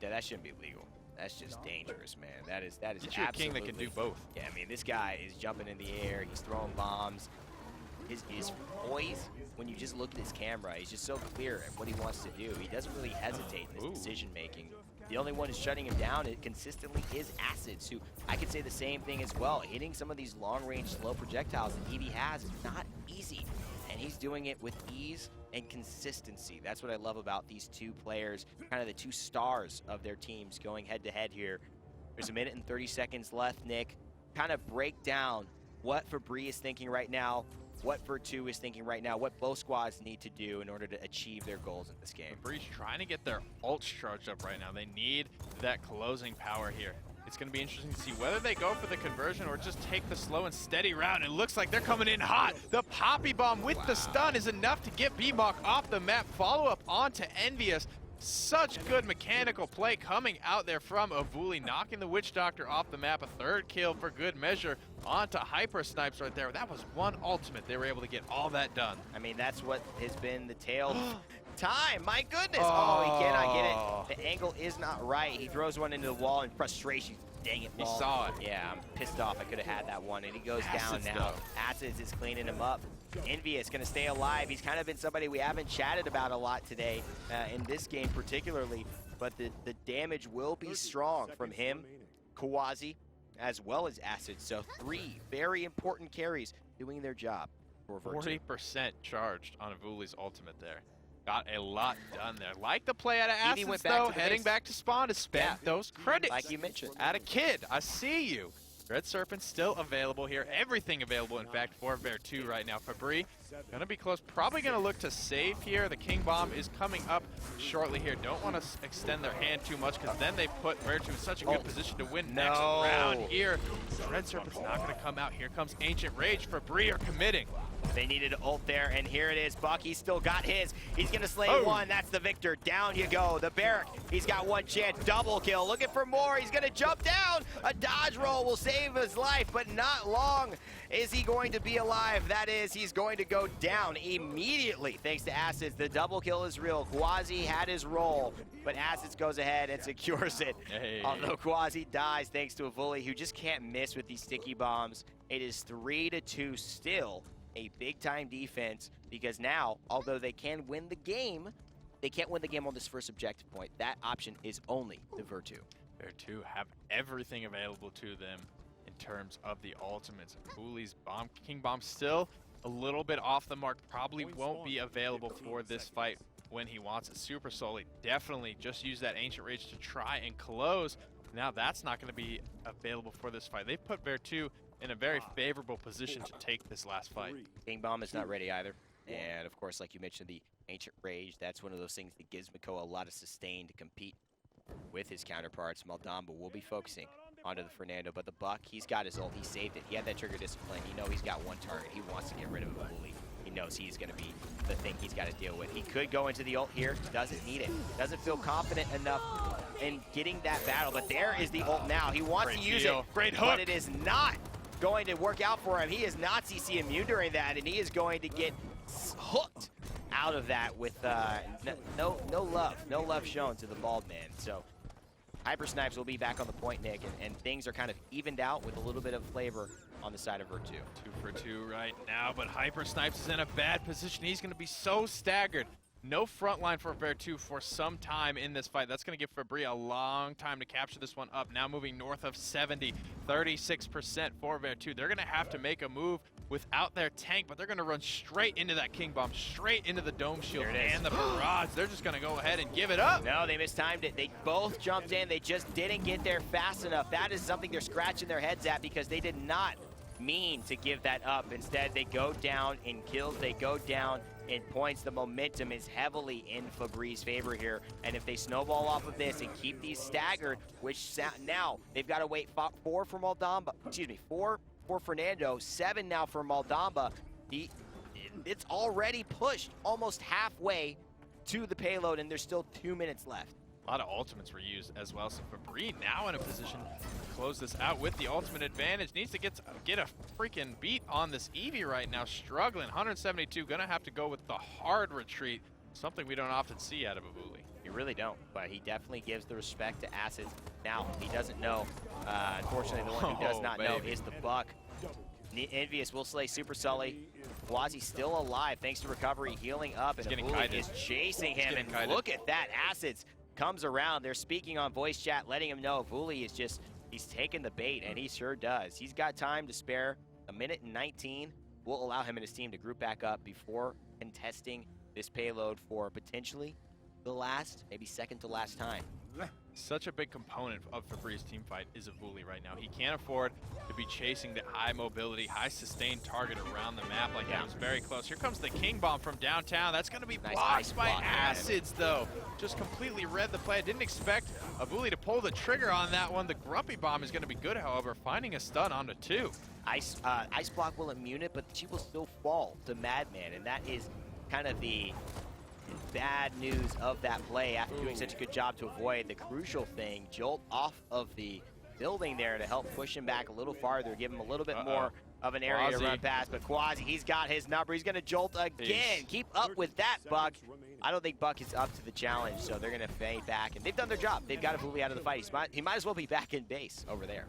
legal. That's just dangerous, man. That is Get you a king that can do both. Yeah, I mean, this guy is jumping in the air. He's throwing bombs. His poise, when you just look at his camera, he's just so clear at what he wants to do. He doesn't really hesitate in his decision making. The only one who's shutting him down consistently is Acids, who I could say the same thing as well. Hitting some of these long-range slow projectiles that Evie has is not easy, and he's doing it with ease and consistency. That's what I love about these two players, kind of the two stars of their teams going head-to-head here. There's 1 minute and 30 seconds left, Nick. Kind of break down what Febrii is thinking right now, what Vertu is thinking right now, what both squads need to do in order to achieve their goals in this game. Febrii's trying to get their ults charged up right now. They need that closing power here. It's going to be interesting to see whether they go for the conversion or just take the slow and steady route. It looks like they're coming in hot. The Poppy Bomb with the stun is enough to get B-Mock off the map. Follow up onto nveeus. Such good mechanical play coming out there from Evulli, knocking the Witch Doctor off the map. A third kill for good measure onto Hypersnipess right there. That was one ultimate. They were able to get all that done. I mean, that's what has been the tale time. My goodness. Oh, he cannot get it. The angle is not right. He throws one into the wall in frustration. Dang it, He ball. saw it. Yeah, I'm pissed off. I could have had that one, and he goes Acids, down now. though. Acids is cleaning him up. nveeus going to stay alive. He's kind of been somebody we haven't chatted about a lot today, in this game particularly, but the damage will be strong from him, Kwazi, as well as Acids. So 3 very important carries doing their job for Vertu. 40% charged on Evulli's ultimate there. Got a lot done there. Like the play out of Evie Acids, went back though, to the heading base. back to spawn to spend those credits. Like you mentioned. At a kid, I see you. Red Serpent still available here. Everything available, in fact, for Vertu right now. Febrii gonna be close. Probably gonna look to save here. The King Bomb is coming up shortly here. Don't want to extend their hand too much, because then they put Vertu in such a good position to win next round here. Red Serpent's not gonna come out. Here comes Ancient Rage. Febrii are committing. They needed an ult there, and here it is. Buck, he's still got his. He's going to slay one. That's the victor. Down you go. The Barrack, he's got one chance. Double kill. Looking for more. He's going to jump down. A dodge roll will save his life, but not long. Is he going to be alive? That is, he's going to go down immediately, thanks to Acids. The double kill is real. Kwazi had his roll, but Acids goes ahead and secures it. Hey. Although Kwazi dies thanks to Evulli, who just can't miss with these sticky bombs. It is 3-2 still. A big-time defense, because now, although they can win the game, they can't win the game on this first objective point. That option is only the Vertu. Vertu have everything available to them in terms of the ultimates. Evulli's King Bomb still a little bit off the mark. Probably won't be available for this fight when he wants it. Supersully definitely just use that Ancient Rage to try and close. Now that's not going to be available for this fight. They put Vertu in a very favorable position to take this last fight. King Bomb is not ready either. And of course, like you mentioned, the Ancient Rage, that's one of those things that gives Mako a lot of sustain to compete with his counterparts. Maldamba will be focusing onto the Fernando, but the Buck, he's got his ult, he saved it. He had that trigger discipline. You know he's got one target. He wants to get rid of Evulli. He knows he's going to be the thing he's got to deal with. He could go into the ult here, doesn't need it. Doesn't feel confident enough in getting that battle, but there is the ult now. He wants to use it, Great hook. but it is not going to work out for him. He is not CC immune during that, and he is going to get hooked out of that with no love shown to the bald man. So Hypersnipess will be back on the point, Nick, and things are kind of evened out with a little bit of flavor on the side of Vertu. 2 for 2 right now, but Hypersnipess is in a bad position. He's going to be so staggered. No front line for Vertu for some time in this fight. That's going to give Febrii a long time to capture this one up. Now moving north of 70, 36% for Vertu. They're going to have to make a move without their tank, but they're going to run straight into that King Bomb, straight into the Dome Shield and the Barrage. They're just going to go ahead and give it up. No, they mistimed it. They both jumped in. They just didn't get there fast enough. That is something they're scratching their heads at, because they did not mean to give that up. Instead, they go down in kills. They go down in points. The momentum is heavily in Febrii's favor here, and if they snowball off of this and keep these staggered, which now they've got to wait 4 for Maldamba, excuse me, 4 for Fernando, 7 now for Maldamba. It's already pushed almost halfway to the payload, and there's still 2 minutes left. A lot of ultimates were used as well, so Febrii now in a position to close this out with the ultimate advantage. Needs to get a freaking beat on this Evie right now, struggling. 172, gonna have to go with the hard retreat, something we don't often see out of Evulli. You really don't, but he definitely gives the respect to Acids. Now, he doesn't know, unfortunately, the one who does not know is the Buck. nveeus will slay Supersully. Kwazi still alive thanks to recovery, healing up, and Evulli is chasing him, and look at that, Acids comes around. They're speaking on voice chat, letting him know Evulli is just, he's taking the bait, and he sure does. He's got time to spare. 1:19 will allow him and his team to group back up before contesting this payload for potentially the last, maybe second to last time. Such a big component of Febrii's team fight is Evulli right now. He can't afford to be chasing the high mobility, high sustained target around the map like that. Was very close. Here comes the King Bomb from downtown. That's going to be blocked by Acids, though. Just completely read the play. I didn't expect Evulli to pull the trigger on that one. The Grumpy Bomb is going to be good, however, finding a stun onto 2. Ice Block will immune it, but she will still fall to Madman, and that is kind of the bad news of that play after doing such a good job to avoid the crucial thing. Jolt off of the building there to help push him back a little farther, give him a little bit more of an area to run past. But Kwazi, he's got his number. He's going to jolt again. Keep up with that, Buck. I don't think Buck is up to the challenge, so they're going to fade back. And they've done their job. They've got Evulli out of the fight. He might as well be back in base over there.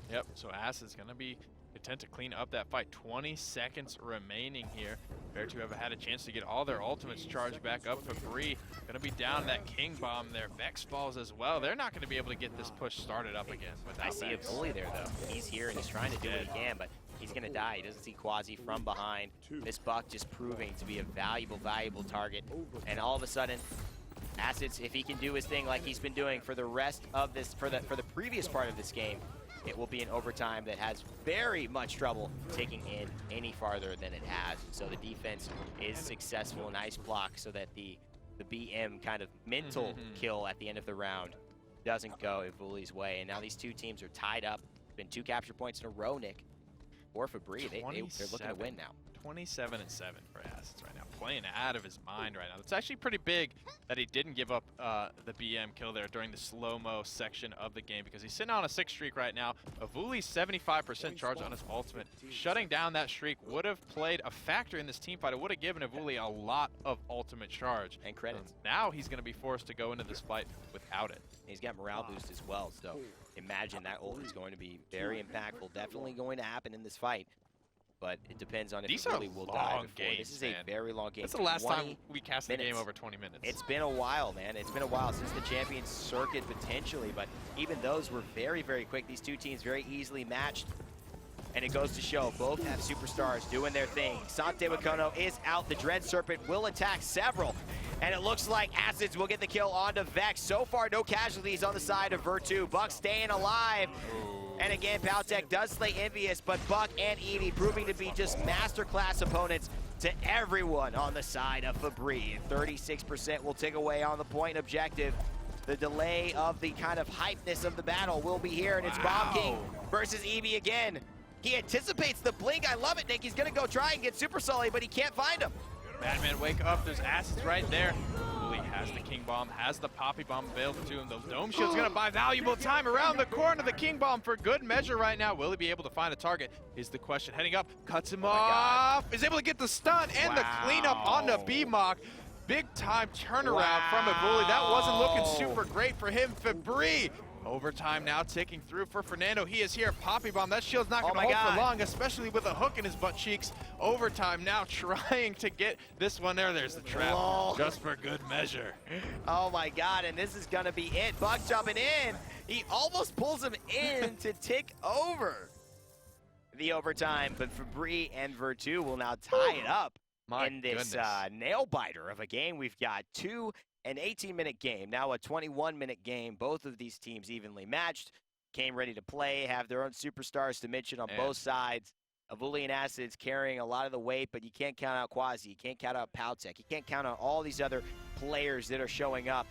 Yep, so Acid's going to be content to clean up that fight. 20 seconds remaining here. Vertu have had a chance to get all their ultimates charged back up. Febrii going to be down that King Bomb there. Vex falls as well. They're not going to be able to get this push started up again without I see Evulli there, though. He's here, and he's trying to do what he can, but he's going to die. He doesn't see Kwazi from behind. This Buck just proving to be a valuable target. And all of a sudden, Acids, if he can do his thing like he's been doing for the rest of this, for the previous part of this game, it will be an overtime that has very much trouble taking in any farther than it has. So the defense is successful in Ice Block so that the BM kind of mental kill at the end of the round doesn't go Evulli's way. And now these two teams are tied up. Been 2 capture points in a row, Nick. Or Febrii, they're looking to win now. 27-7 for Acids right now, playing out of his mind right now. It's actually pretty big that he didn't give up the BM kill there during the slow-mo section of the game, because he's sitting on a 6 streak right now. Evulli's 75% charge on his ultimate. Shutting down that streak would have played a factor in this team fight. It would have given Evulli a lot of ultimate charge. And credits. Now he's going to be forced to go into this fight without it. He's got morale boost as well, so imagine that ult is going to be very impactful. Definitely going to happen in this fight. But it depends on if Evulli will die before. Games, this is a very long game. That's the last time we cast the game over 20 minutes. It's been a while, man. It's been a while since the Champions Circuit, potentially. But even those were very, very quick. These two teams very easily matched. And it goes to show both have superstars doing their thing. Sante Wakono is out. The Dread Serpent will attack several. And it looks like Acids will get the kill onto Vex. So far, no casualties on the side of Vertu. Buck staying alive. And again, PowTecH does slay nveeus, but Buck and Evie proving to be just masterclass opponents to everyone on the side of Febrii. 36% will take away on the point objective. The delay of the kind of hypeness of the battle will be here, and it's Bomb King versus Evie again. He anticipates the blink. I love it, Nick. He's going to go try and get Supersully, but he can't find him. Madman, wake up. There's Acids right there. Evulli has the King Bomb, has the Poppy Bomb available to him. The Dome Shield's going to buy valuable time around the corner. The King Bomb for good measure right now. Will he be able to find a target is the question. Heading up, cuts him off. Is able to get the stun and the cleanup onto B-Mock. Big time turnaround from Evulli. That wasn't looking super great for him. Febrii. Overtime now ticking through for Fernando. He is here. Poppy Bomb. That shield's not going to hold for long, especially with a hook in his butt cheeks. Overtime now trying to get this one there. There's the trap. Just for good measure. Oh my God, and this is going to be it. Buck jumping in. He almost pulls him in to tick over the overtime, but Febrii and Vertu will now tie it up in this nail biter of a game. We've got an 18-minute game, now a 21-minute game. Both of these teams evenly matched, came ready to play, have their own superstars to mention on both sides. Evulli and Acids carrying a lot of the weight, but you can't count out Kwazi, you can't count out PowTecH, you can't count out all these other players that are showing up.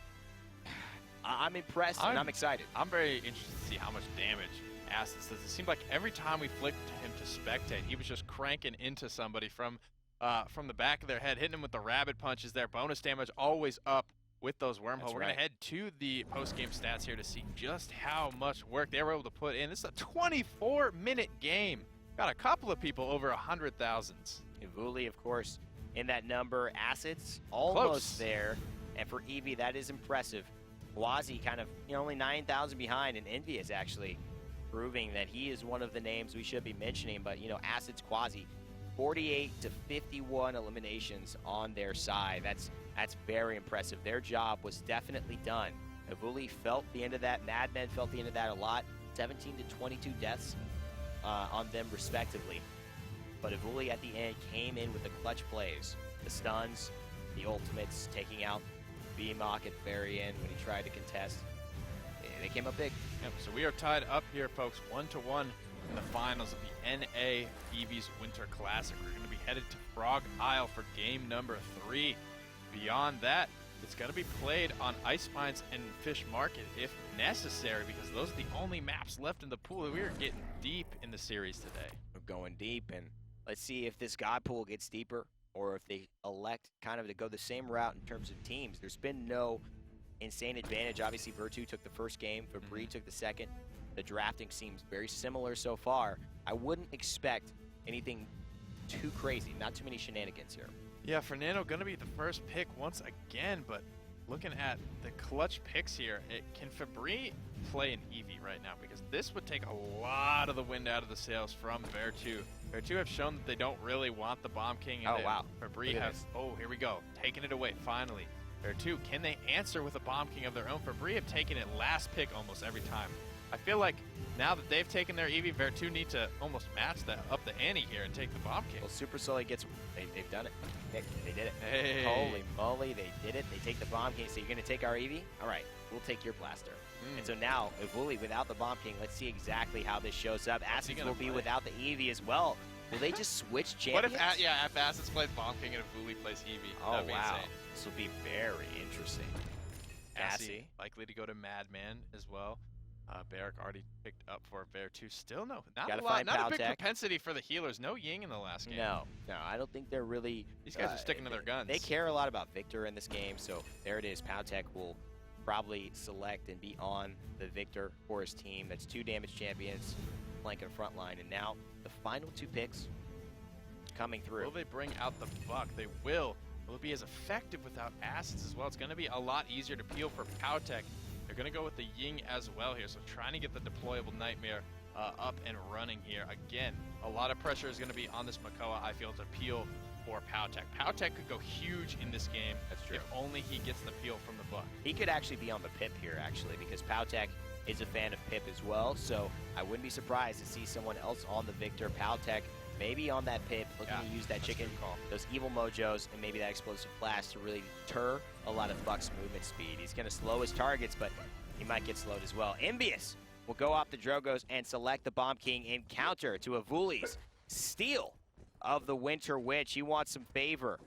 I'm impressed and I'm excited. I'm very interested to see how much damage Acids does. It seemed like every time we flicked him to spectate, he was just cranking into somebody from the back of their head, hitting him with the rabbit punches there. Bonus damage always up with those wormhole. We're going to head to the post-game stats here to see just how much work they were able to put in. This is a 24-minute game. Got a couple of people over 100,000. Evulli, of course, in that number. Acids almost there. And for Evie, that is impressive. Kwazi kind of, only 9,000 behind, and nveeus actually proving that he is one of the names we should be mentioning. But, Acids, Kwazi, 48 to 51 eliminations on their side. That's very impressive. Their job was definitely done. Evulli felt the end of that. Madman felt the end of that a lot. 17 to 22 deaths on them respectively. But Evulli at the end came in with the clutch plays. The stuns, the ultimates, taking out BMOC at the very end when he tried to contest. They came up big. Yep, so we are tied up here, folks, 1-1 in the finals of the NA Evie's Winter Classic. We're going to be headed to Frog Isle for game number 3. Beyond that, it's going to be played on Ice Mines and Fish Market if necessary, because those are the only maps left in the pool. We are getting deep in the series today. We're going deep, and let's see if this God pool gets deeper or if they elect kind of to go the same route in terms of teams. There's been no insane advantage. Obviously, Vertu took the first game. Febrii took the second. The drafting seems very similar so far. I wouldn't expect anything too crazy. Not too many shenanigans here. Yeah, Fernando going to be the first pick once again, but looking at the clutch picks here, can Febrii play an Evie right now? Because this would take a lot of the wind out of the sails from Vertu. Vertu have shown that they don't really want the Bomb King. And wow. Febrii has, here we go, taking it away finally. Vertu, can they answer with a Bomb King of their own? Febrii have taken it last pick almost every time. I feel like now that they've taken their Evie, Vertu need to almost match that up the ante here and take the Bomb King. Well, Supersully gets, they've done it. They did it. Hey. Holy moly, they did it. They take the Bomb King. So you're going to take our Evie? All right, we'll take your blaster. And so now, Evulli without the Bomb King, let's see exactly how this shows up. Acids will be without the Evie as well. Will they just switch champions? What if, if Acids plays Bomb King and Evulli plays Evie? Oh, That'd be wow. insane. This will be very interesting. Cassie likely to go to Madman as well. Barrick already picked up for Vertu. Still not a big propensity for the healers. No Ying in the last game. No, I don't think they're really... These guys are sticking to their guns. They care a lot about Victor in this game, so there it is. PowTecH will probably select and be on the Victor for his team. That's 2 damage champions, flank and front line. And now the final 2 picks coming through. Will they bring out the Buck? They will. Will it be as effective without Acids as well? It's going to be a lot easier to peel for PowTecH. They're going to go with the Ying as well here, so trying to get the deployable Nightmare up and running here. Again, a lot of pressure is going to be on this Makoa, I feel, to peel for PowTecH. PowTecH could go huge in this game. That's true. If only he gets the peel from the Buck. He could actually be on the Pip here, actually, because PowTecH is a fan of Pip as well, so I wouldn't be surprised to see someone else on the Victor. PowTecH maybe on that Pip, looking to use that chicken, those evil mojos, and maybe that explosive flash to really deter a lot of Buck's movement speed. He's going to slow his targets, but he might get slowed as well. nveeus will go off the Drogos and select the Bomb King in counter to Evulli's steal of the Winter Witch. He wants some favor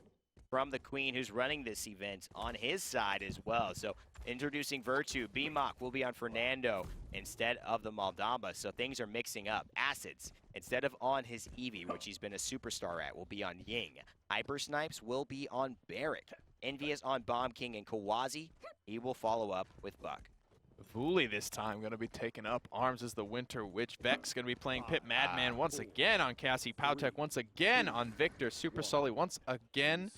from the Queen who's running this event on his side as well. So introducing Vertu, BMOC will be on Fernando instead of the Maldamba. So things are mixing up. Acids, instead of on his Evie, which he's been a superstar at, will be on Ying. Hypersnipess will be on Barrick. nveeus on Bomb King and Kwazi. He will follow up with Buck. Evulli this time going to be taking up arms as the Winter Witch. Vex going to be playing Pip. Madman once again on Cassie. PowTecH once again on Victor. Supersully once again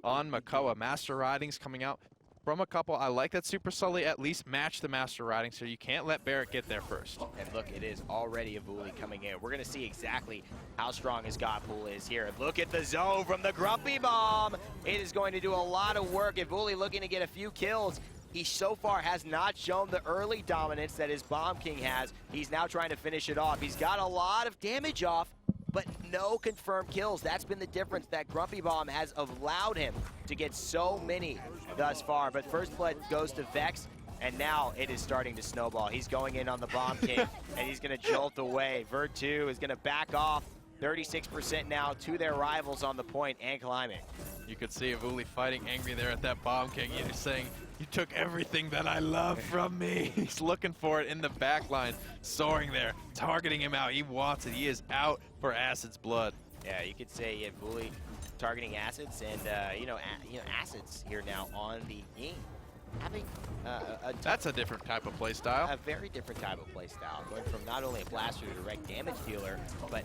on Makoa. Master Ridings coming out from a couple. I like that Supersully at least matched the Master Riding, so you can't let Barrick get there first. And look, it is already Evulli coming in. We're going to see exactly how strong his God pool is here. Look at the zone from the Grumpy Bomb. It is going to do a lot of work. Evulli looking to get a few kills. He so far has not shown the early dominance that his Bomb King has. He's now trying to finish it off. He's got a lot of damage off, but no confirmed kills. That's been the difference that Grumpy Bomb has allowed him to get so many thus far. But first blood goes to Vex, and now it is starting to snowball. He's going in on the Bomb King, and he's going to jolt away. Vertu is going to back off 36% now to their rivals on the point and climbing. You could see Evulli fighting angry there at that bomb king. He's saying, "You took everything that I love from me." He's looking for it in the back line, soaring there, targeting him out. He wants it. He is out for Acid's blood. Yeah, you could say Evulli targeting Acids, and Acids here now on the Ying. Having That's a different type of play style. a very different type of play style, going from not only a blaster to direct damage dealer, but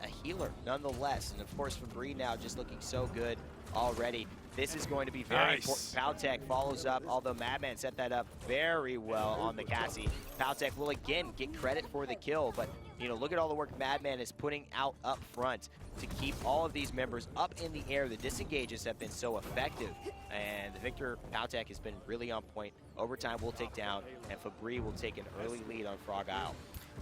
a healer nonetheless. And of course, Febrii now just looking so good already. This is going to be very important. PowTecH follows up, although Madman set that up very well on the Cassie. PowTecH will again get credit for the kill, but look at all the work Madman is putting out up front to keep all of these members up in the air. The disengages have been so effective, and Victor PowTecH has been really on point. Overtime will take down, and Febrii will take an early lead on Frog Isle.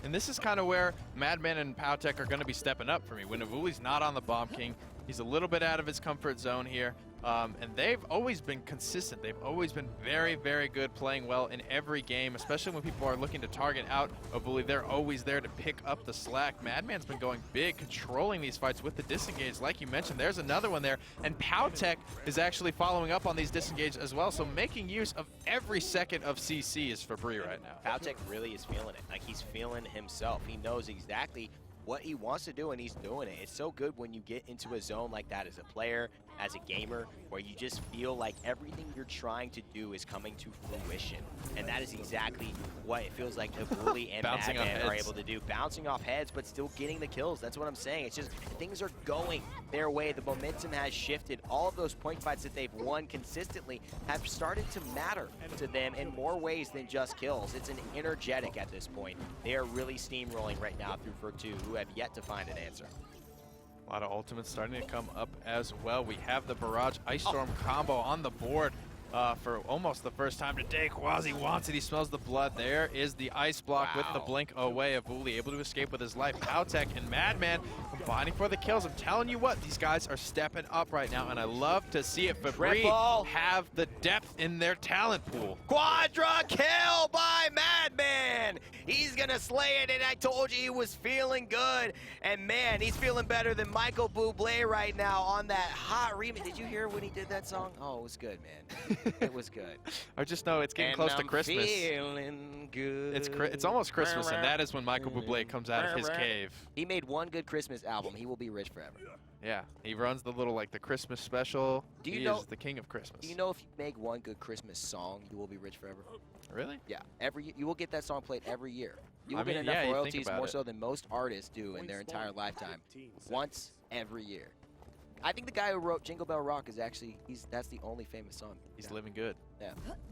And this is kind of where Madman and PowTecH are going to be stepping up for me. When Evulli's not on the Bomb King, he's a little bit out of his comfort zone here. And they've always been consistent. They've always been very, very good, playing well in every game, especially when people are looking to target out Evulli. They're always there to pick up the slack. Madman's been going big, controlling these fights with the disengage. Like you mentioned, there's another one there. And PowTecH is actually following up on these disengage as well. So making use of every second of CC is Febrii right now. PowTecH really is feeling it. Like, he's feeling himself. He knows exactly what he wants to do, and he's doing it. It's so good when you get into a zone like that as a player, as a gamer, where you just feel like everything you're trying to do is coming to fruition. And that is exactly what it feels like Evulli and Madman are able to do. Bouncing off heads, but still getting the kills. That's what I'm saying. It's just things are going their way. The momentum has shifted. All of those point fights that they've won consistently have started to matter to them in more ways than just kills. It's an energetic at this point. They are really steamrolling right now through Vertu, who have yet to find an answer. A lot of ultimates starting to come up as well. We have the Barrage Ice Storm combo on the board for almost the first time today. Kwazi wants it. He smells the blood. There is the ice block with the blink away. Evulli able to escape with his life. PowTecH and Madman combining for the kills. I'm telling you what, these guys are stepping up right now, and I love to see it. Febrii have the depth in their talent pool. Quadra kill by Madman! He's gonna slay it, and I told you he was feeling good. And man, he's feeling better than Michael Bublé right now on that hot remix. Did you hear when he did that song? Oh, it was good, man. It was good. I just know it's getting close to Christmas. Feeling good. It's almost Christmas, and that is when Michael Bublé comes out of his cave. He made one good Christmas album. He will be rich forever. Yeah, he runs the little, the Christmas special. He is the king of Christmas. Do you know if you make one good Christmas song, you will be rich forever? Really? Yeah. You will get that song played every year. You will get enough royalties, more so than most artists do in their entire lifetime. Once every year. I think the guy who wrote Jingle Bell Rock is actually, that's the only famous song. He's living good. Yeah.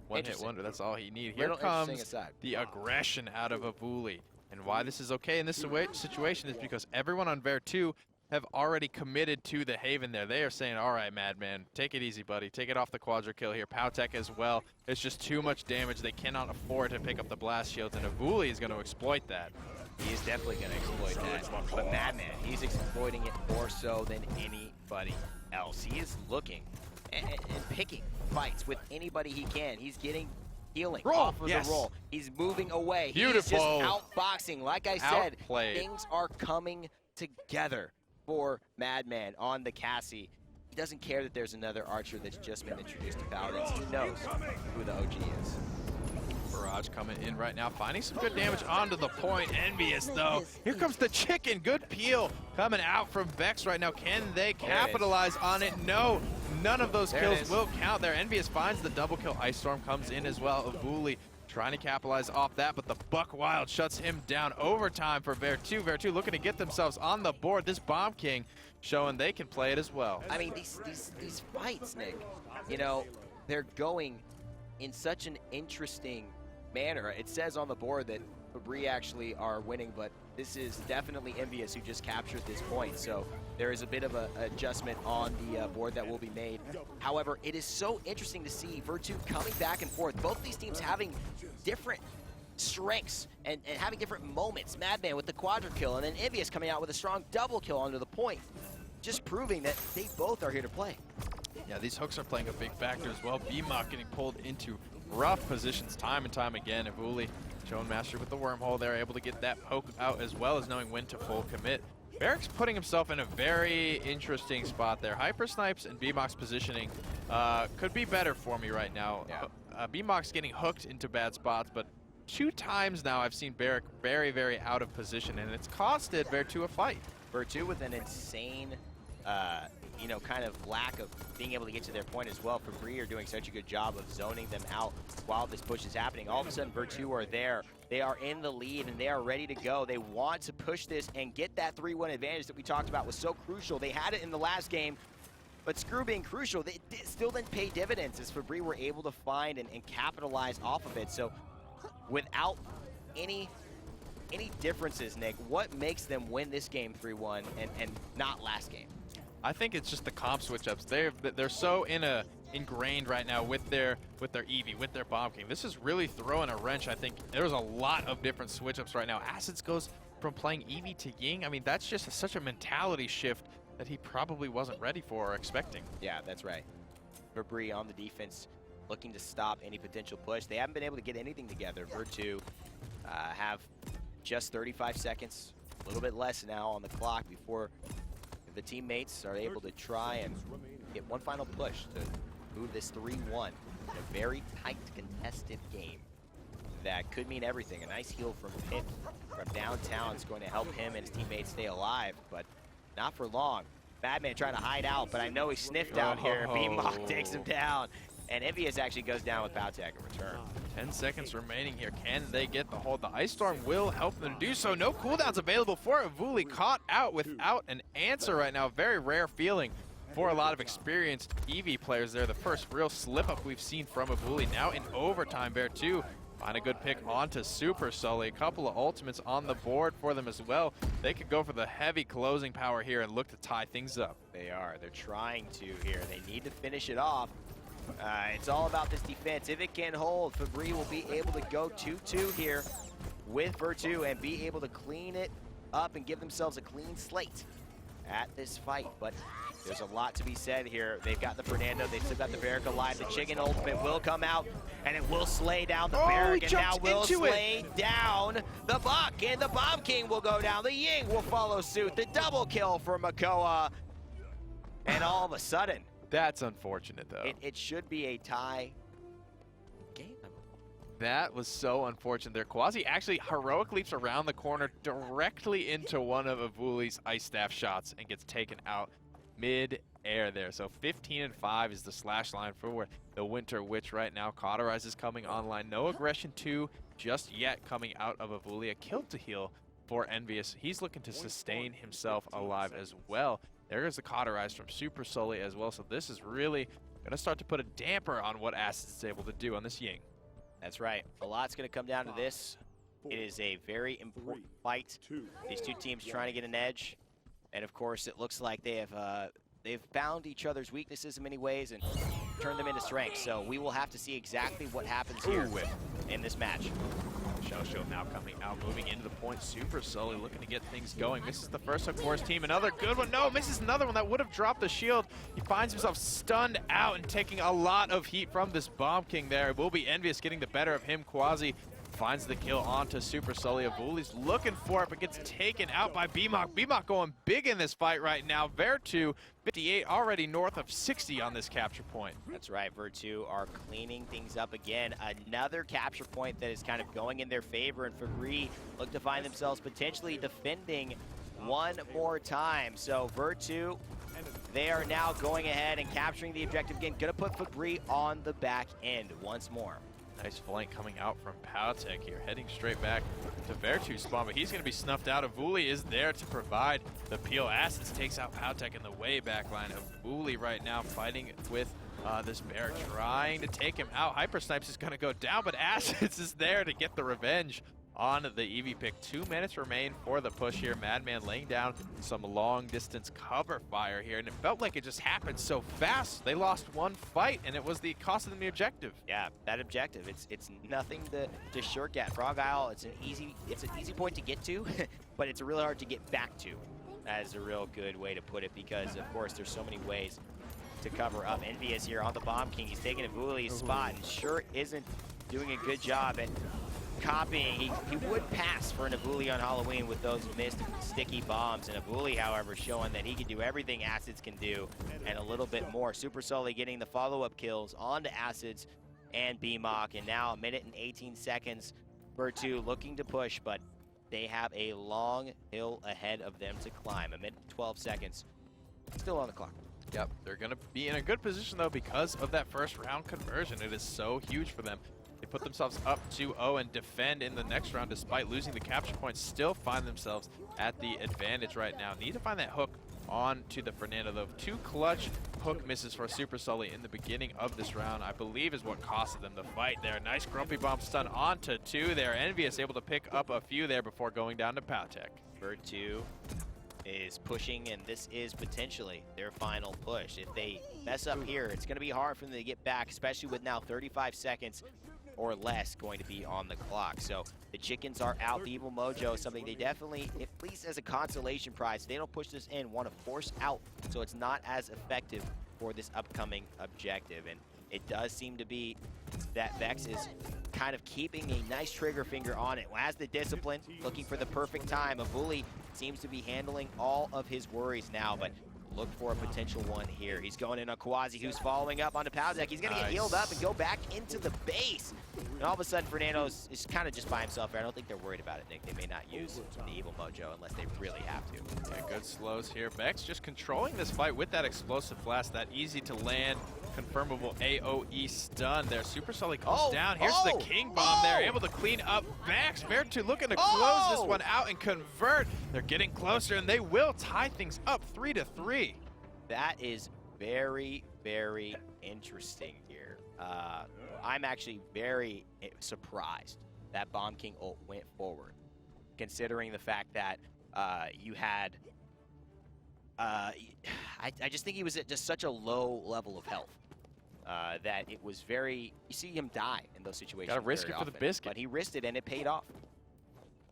One hit wonder, that's all he needs. Here comes the aggression out of Evulli. And why this is okay in this situation is because everyone on Vertu have already committed to the Haven there. They are saying, all right, Madman, take it easy, buddy. Take it off the Quadra kill here. PowTecH as well. It's just too much damage. They cannot afford to pick up the blast shields, and Evulli is going to exploit that. He is definitely going to exploit that. But Madman, he's exploiting it more so than anybody else. He is looking and picking fights with anybody he can. He's getting healing off of the roll. He's moving away. Beautiful. He's just outboxing. Like I said, things are coming together for Madman on the Cassie. He doesn't care that there's another archer that's just been introduced to Paladins. He knows who the OG is. Barrage coming in right now, finding some good damage onto the point. nveeus, though. Here comes the chicken. Good peel coming out from Vex right now. Can they capitalize on it? No. None of those kills will count there. nveeus finds the double kill. Ice Storm comes in as well. Evulli trying to capitalize off that, but the Buck Wild shuts him down. Overtime for Vertu. Vertu looking to get themselves on the board. This Bomb King showing they can play it as well. I mean, these fights, Nick, they're going in such an interesting manner. It says on the board that Febrii actually are winning, but this is definitely nveeus who just captured this point. So there is a bit of an adjustment on the board that will be made. However, it is so interesting to see Vertu coming back and forth. Both these teams having different strengths and having different moments. Madman with the quadra kill, and then nveeus coming out with a strong double kill onto the point. Just proving that they both are here to play. Yeah, these hooks are playing a big factor as well. BMOC getting pulled into rough positions time and time again. Evulli showing mastery with the wormhole there, able to get that poke out as well as knowing when to full commit. Beric's putting himself in a very interesting spot there. Hypersnipes and BMOX positioning could be better for me right now. Yeah. BMOX getting hooked into bad spots, but 2 times now I've seen Beric very, very out of position, and it's costed Vertu a fight. Vertu with an insane, you know, kind of lack of being able to get to their point as well. Febrii are doing such a good job of zoning them out while this push is happening. All of a sudden, Vertu are there. They are in the lead, and they are ready to go. They want to push this and get that 3-1 advantage that we talked about was so crucial. They had it in the last game, but screw being crucial, they still didn't pay dividends as Febrii were able to find and capitalize off of it. So without any differences, Nick, what makes them win this game 3-1 and not last game? I think it's just the comp switch-ups. They're so ingrained right now with their Evie, with their Bomb King. This is really throwing a wrench. I think there's a lot of different switch-ups right now. Acids goes from playing Evie to Ying. I mean, that's just such a mentality shift that he probably wasn't ready for or expecting. Yeah, that's right. Febrii on the defense, looking to stop any potential push. They haven't been able to get anything together. Vertu have just 35 seconds, a little bit less now on the clock before the teammates are able to try and get one final push to move this 3-1 in a very tight, contested game. That could mean everything. A nice heal from Pit from downtown is going to help him and his teammates stay alive, but not for long. Madman trying to hide out, but I know he sniffed out here. BMOX takes him down, and nveeus actually goes down with PowTecH in return. 10 seconds remaining here. Can they get the hold? The Ice Storm will help them do so. No cooldowns available for Evulli. Caught out without an answer right now. Very rare feeling for a lot of experienced Evie players there. The first real slip-up we've seen from Evulli. Now in overtime, Vertu find a good pick onto Supersully. A couple of ultimates on the board for them as well. They could go for the heavy closing power here and look to tie things up. They are. They're trying to here. They need to finish it off. It's all about this defense. If it can hold, Febrii will be able to go 2-2 here with Vertu and be able to clean it up and give themselves a clean slate at this fight. But there's a lot to be said here. They've got the Fernando, they've still got the Barrack alive. The Chicken ultimate will come out, and it will slay down the Barrack, and now will slay down the Buck, and the Bomb King will go down. The Ying will follow suit. The double kill for Makoa, and all of a sudden, that's unfortunate, though. It should be a tie game. That was so unfortunate there. Kwazi actually heroic leaps around the corner directly into one of Evulli's Ice Staff shots and gets taken out mid-air there. So 15-5 is the slash line for the Winter Witch right now. Cauterize is coming online. No aggression 2 just yet coming out of Evulli. A kill to heal for nveeus. He's looking to sustain himself alive as well. There is the Cauterize from Supersully as well, so this is really going to start to put a damper on what Acid is able to do on this Ying. That's right. A lot's going to come down to this. It is a very important fight. These two teams trying to get an edge, and of course it looks like they have they've found each other's weaknesses in many ways and turned them into strengths. So we will have to see exactly what happens here in this match. Shell Shield now coming out, moving into the point. Supersully looking to get things going. Misses the first hook for his team. Another good one. No, misses another one. That would have dropped the shield. He finds himself stunned out and taking a lot of heat from this Bomb King there. It will be nveeus getting the better of him. Kwazi finds the kill onto Supersully. Evulli's looking for it, but gets taken out by BMOX. BMOX going big in this fight right now. Vertu, 58, already north of 60 on this capture point. That's right, Vertu are cleaning things up again. Another capture point that is kind of going in their favor, and Febrii look to find themselves potentially defending one more time. So Vertu, they are now going ahead and capturing the objective again. Gonna put Febrii on the back end once more. Nice flank coming out from PowTecH here, heading straight back to Vertu's spawn, but he's going to be snuffed out. Evulli is there to provide the peel. Acids takes out PowTecH in the way back line. Evulli right now fighting with this Barrack, trying to take him out. Hypersnipess is going to go down, but Acids is there to get the revenge on the Evie pick. 2 minutes remain for the push here. Madman laying down some long distance cover fire here, and it felt like it just happened so fast. They lost one fight, and it was the cost of them the objective. Yeah, that objective, it's nothing to shirk at. Frog Isle, it's an easy point to get to, but it's really hard to get back to. That is a real good way to put it, because of course there's so many ways to cover up. nveeus here on the Bomb King. He's taking Evulli's spot and sure isn't doing a good job at copying. He would pass for an Evulli on Halloween with those missed sticky bombs. And Evulli, however, showing that he can do everything Acids can do and a little bit more. Supersully getting the follow-up kills onto Acids and BMOC. And now 1 minute and 18 seconds. Vertu looking to push, but they have a long hill ahead of them to climb. 1 minute and 12 seconds. Still on the clock. Yep, they're going to be in a good position, though, because of that first round conversion. It is so huge for them. They put themselves up 2-0 and defend in the next round despite losing the capture points, still find themselves at the advantage right now. Need to find that hook on to the Fernando, though. 2 clutch hook misses for Supersully in the beginning of this round, I believe, is what costed them the fight there. Nice Grumpy Bomb stun onto 2 there. nveeus able to pick up a few there before going down to PowTecH. Vertu is pushing, and this is potentially their final push. If they mess up here, it's going to be hard for them to get back, especially with now 35 seconds or less going to be on the clock. So the chickens are out. The Evil Mojo is something they definitely, at least as a consolation prize, if they don't push this in, want to force out so it's not as effective for this upcoming objective. And it does seem to be that Vex is kind of keeping a nice trigger finger on it. Has the discipline, looking for the perfect time. Evulli seems to be handling all of his worries now, but look for a potential one here. He's going in on Kwazi, who's following up onto PowTecH. He's going to get healed up and go back into the base. And all of a sudden, Fernando is kind of just by himself here. I don't think they're worried about it, Nick. They may not use the Evil Mojo unless they really have to. Yeah, good slows here. Vex just controlling this fight with that explosive blast, that easy to land, confirmable AoE stun there. Supersully comes down. Here's the King Bomb there, able to clean up Vex. Vertu looking to close this one out and convert. They're getting closer, and they will tie things up 3-3. That is very, very interesting here. I'm actually very surprised that Bomb King ult went forward, considering the fact that you had I just think he was at just such a low level of health that it was very, you see him die in those situations. Gotta risk it for the biscuit. But he risked it and it paid off.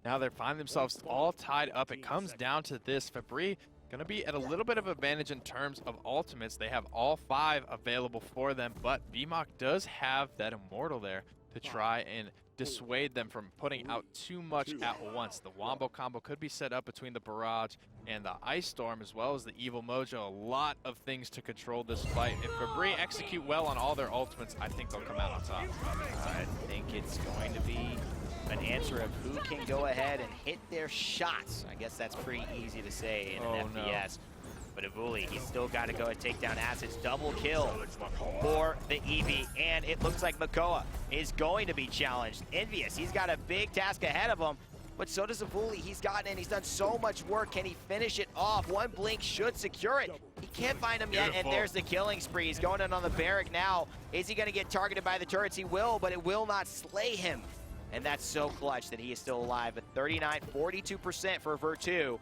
Now they find themselves all tied up. It comes down to this. Febrii gonna be at a little bit of advantage in terms of ultimates. They have all 5 available for them, but BMOC does have that Immortal there to try and dissuade them from putting out too much at once. The Wombo combo could be set up between the Barrage and the Ice Storm, as well as the Evil Mojo. A lot of things to control this fight. If Febrii execute well on all their ultimates, I think they'll come out on top. I think it's going to be an answer of who can go ahead and hit their shots. I guess that's pretty easy to say in an FPS. But Evulli, he's still got to go and take down Acids. Double kill for the Evie. And it looks like Makoa is going to be challenged. nveeus, he's got a big task ahead of him. But so does Evulli. He's gotten in. He's done so much work. Can he finish it off? One blink should secure it. He can't find him yet, and there's the killing spree. He's going in on the barrack now. Is he going to get targeted by the turrets? He will, but it will not slay him. And that's so clutch that he is still alive. At 39, 42% for Vertu.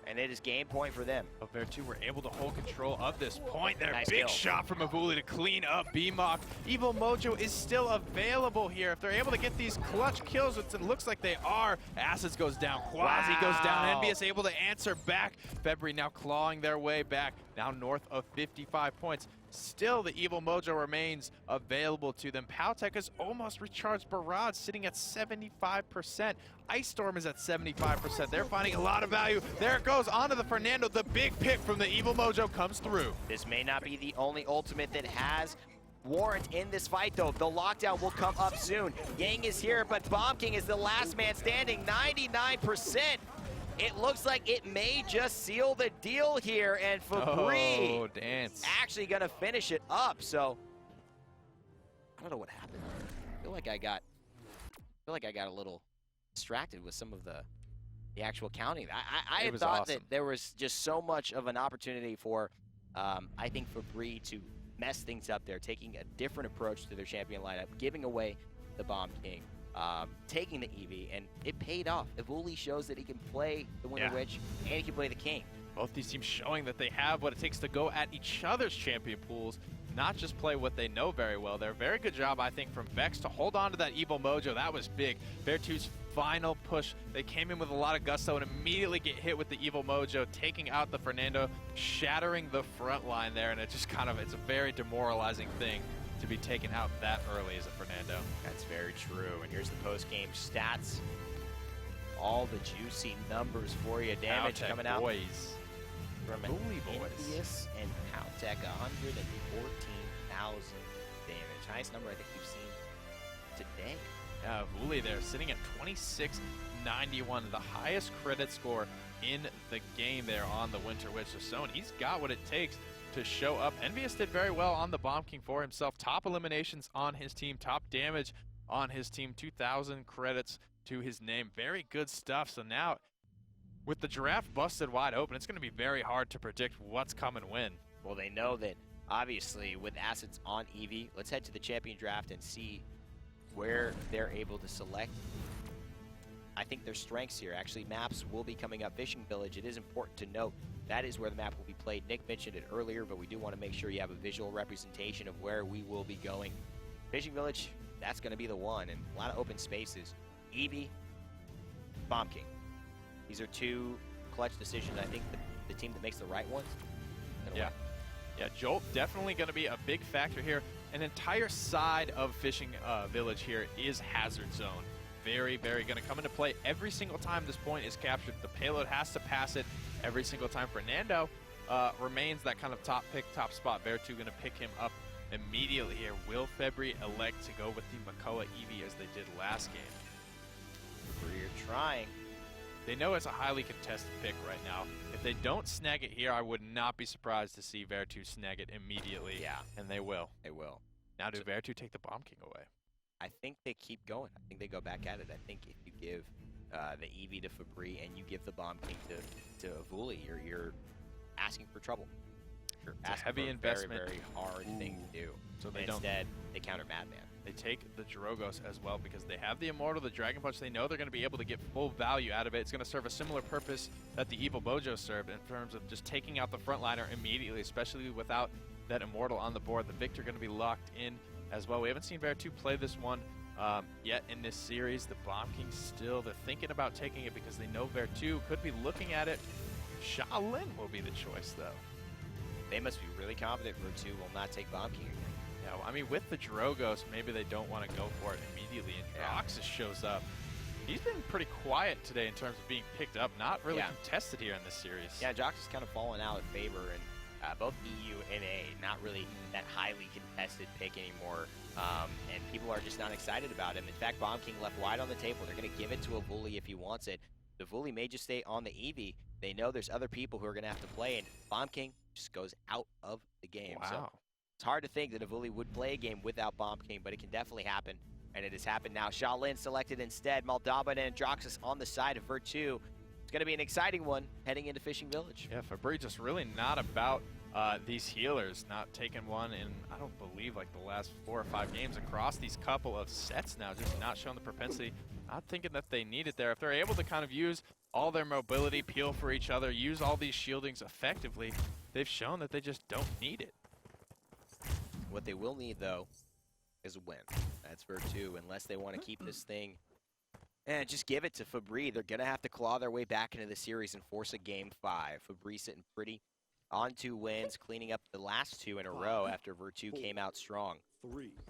And it is game point for them. But Vertu were able to hold control of this point there. Nice Big kill. shot from Evulli to clean up BMOC. Evil Mojo is still available here. If they're able to get these clutch kills, which it looks like they are, Acids goes down, Kwazi goes down, nveeus able to answer back. Febrii now clawing their way back, now north of 55 points. Still, the Evil Mojo remains available to them. PowTecH has almost recharged Barrage, sitting at 75%. Ice Storm is at 75%. They're finding a lot of value. There it goes onto the Fernando. The big pick from the Evil Mojo comes through. This may not be the only ultimate that has warrant in this fight, though. The lockdown will come up soon. Yang is here, but Bomb King is the last man standing, 99%. It looks like it may just seal the deal here, and Febrii actually gonna finish it up. So I don't know what happened. I feel like I got a little distracted with some of the actual counting. I had thought that there was just so much of an opportunity for I think Febrii to mess things up there, taking a different approach to their champion lineup, giving away the Bomb King. Taking the Evie, and it paid off. Evulli shows that he can play the Winter Witch, and he can play the King. Both these teams showing that they have what it takes to go at each other's champion pools, not just play what they know very well. They're a very good job, I think, from Vex to hold on to that Evil Mojo. That was big. Vertu's final push. They came in with a lot of gusto and immediately get hit with the Evil Mojo, taking out the Fernando, shattering the front line there, and it just kind of, it's a very demoralizing thing to be taken out that early as a Fernando. That's very true. And here's the post-game stats. All the juicy numbers for you. Damage PowTecH coming out boys. from Evulli boys. nveeus and PowTecH, 114,000 damage. Highest number I think we've seen today. Yeah, Evulli there sitting at 2691, the highest credit score in the game there on the Winter Witch. So he's got what it takes to show up. nveeus did very well on the Bomb King for himself. Top eliminations on his team, top damage on his team, 2,000 credits to his name. Very good stuff. So now, with the draft busted wide open, it's going to be very hard to predict what's coming when. Well, they know that, obviously, with assets on Evie, let's head to the champion draft and see where they're able to select. I think their strengths here. Actually, maps will be coming up. Fishing Village, it is important to note, that is where the map will be played. Nick mentioned it earlier, but we do want to make sure you have a visual representation of where we will be going. Fishing Village, that's going to be the one, and a lot of open spaces. Evie, Bomb King. These are two clutch decisions. I think the team that makes the right ones. Yeah. Yeah, Jolt definitely going to be a big factor here. An entire side of Fishing Village here is Hazard Zone. Very, very going to come into play every single time this point is captured. The payload has to pass it every single time. Fernando remains that kind of top pick, top spot. Vertu going to pick him up immediately here. Will Febrii elect to go with the Makoa Evie as they did last game? We're trying. They know it's a highly contested pick right now. If they don't snag it here, I would not be surprised to see Vertu snag it immediately. Yeah. And they will. They will. Now, do Vertu take the Bomb King away? I think they keep going. I think they go back at it. I think if you give the Evie to Febrii and you give the Bomb King to Evulli, you're asking for trouble. You're asking heavy for investment. A very, very hard thing to do. So they Instead, they counter Madman. They take the Drogos as well because they have the Immortal, the Dragon Punch. They know they're going to be able to get full value out of it. It's going to serve a similar purpose that the Evil Bojo served in terms of just taking out the frontliner immediately, especially without that Immortal on the board. The Victor going to be locked in as well. We haven't seen Vertu play this one yet in this series. The Bomb King still, they're thinking about taking it because they know Vertu could be looking at it. Shaolin will be the choice, though. They must be really confident Vertu will not take Bomb King again. Yeah, well, I mean, with the Drogos, maybe they don't want to go for it immediately, and Roxas shows up. He's been pretty quiet today in terms of being picked up, not really contested here in this series. Yeah, Jox has kind of fallen out of favor, and both EU and A, not really that highly contested pick anymore, and people are just not excited about him. In fact, Bomb King left wide on the table. They're going to give it to Evulli if he wants it. The Evulli may just stay on the Evie. They know there's other people who are going to have to play, and Bomb King just goes out of the game. Wow. So it's hard to think that Evulli would play a game without Bomb King, but it can definitely happen, and it has happened now. Shaolin selected instead. Moldava and Androxus on the side of Vertu. It's going to be an exciting one heading into Fishing Village. Yeah, Febrii just really not about these healers, not taking one in, I don't believe, like the last 4 or 5 games across these couple of sets now, just not showing the propensity, not thinking that they need it there. If they're able to kind of use all their mobility, peel for each other, use all these shieldings effectively, they've shown that they just don't need it. What they will need, though, is a win. That's Vertu, unless they want to keep this thing and just give it to Febrii. They're going to have to claw their way back into the series and force a Game 5. Febrii sitting pretty on 2 wins, cleaning up the last 2 in a row after Vertu came out strong.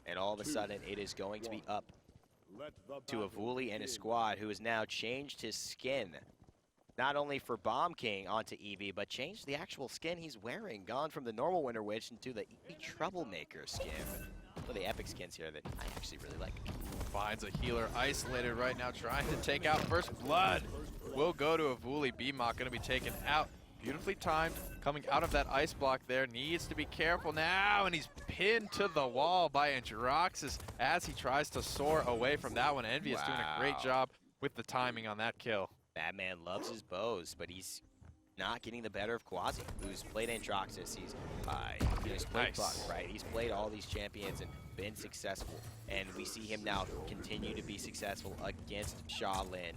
And all of a sudden, it is going to be up to Evulli and his squad, who has now changed his skin. Not only for Bomb King onto Evie, but changed the actual skin he's wearing. Gone from the normal Winter Witch into the Evie Troublemaker skin. One of the epic skins here that I actually really like. Finds a healer isolated right now, trying to take out First Blood. Will go to Evulli. B-Mock going to be taken out. Beautifully timed, coming out of that ice block there. Needs to be careful now, and he's pinned to the wall by Androxus as he tries to soar away from that one. nveeus doing a great job with the timing on that kill. Madman loves his bows, but he's not getting the better of Kwazi, who's played Androxus. He's played Buck, right? He's played all these champions and been successful. And we see him now continue to be successful against Shaolin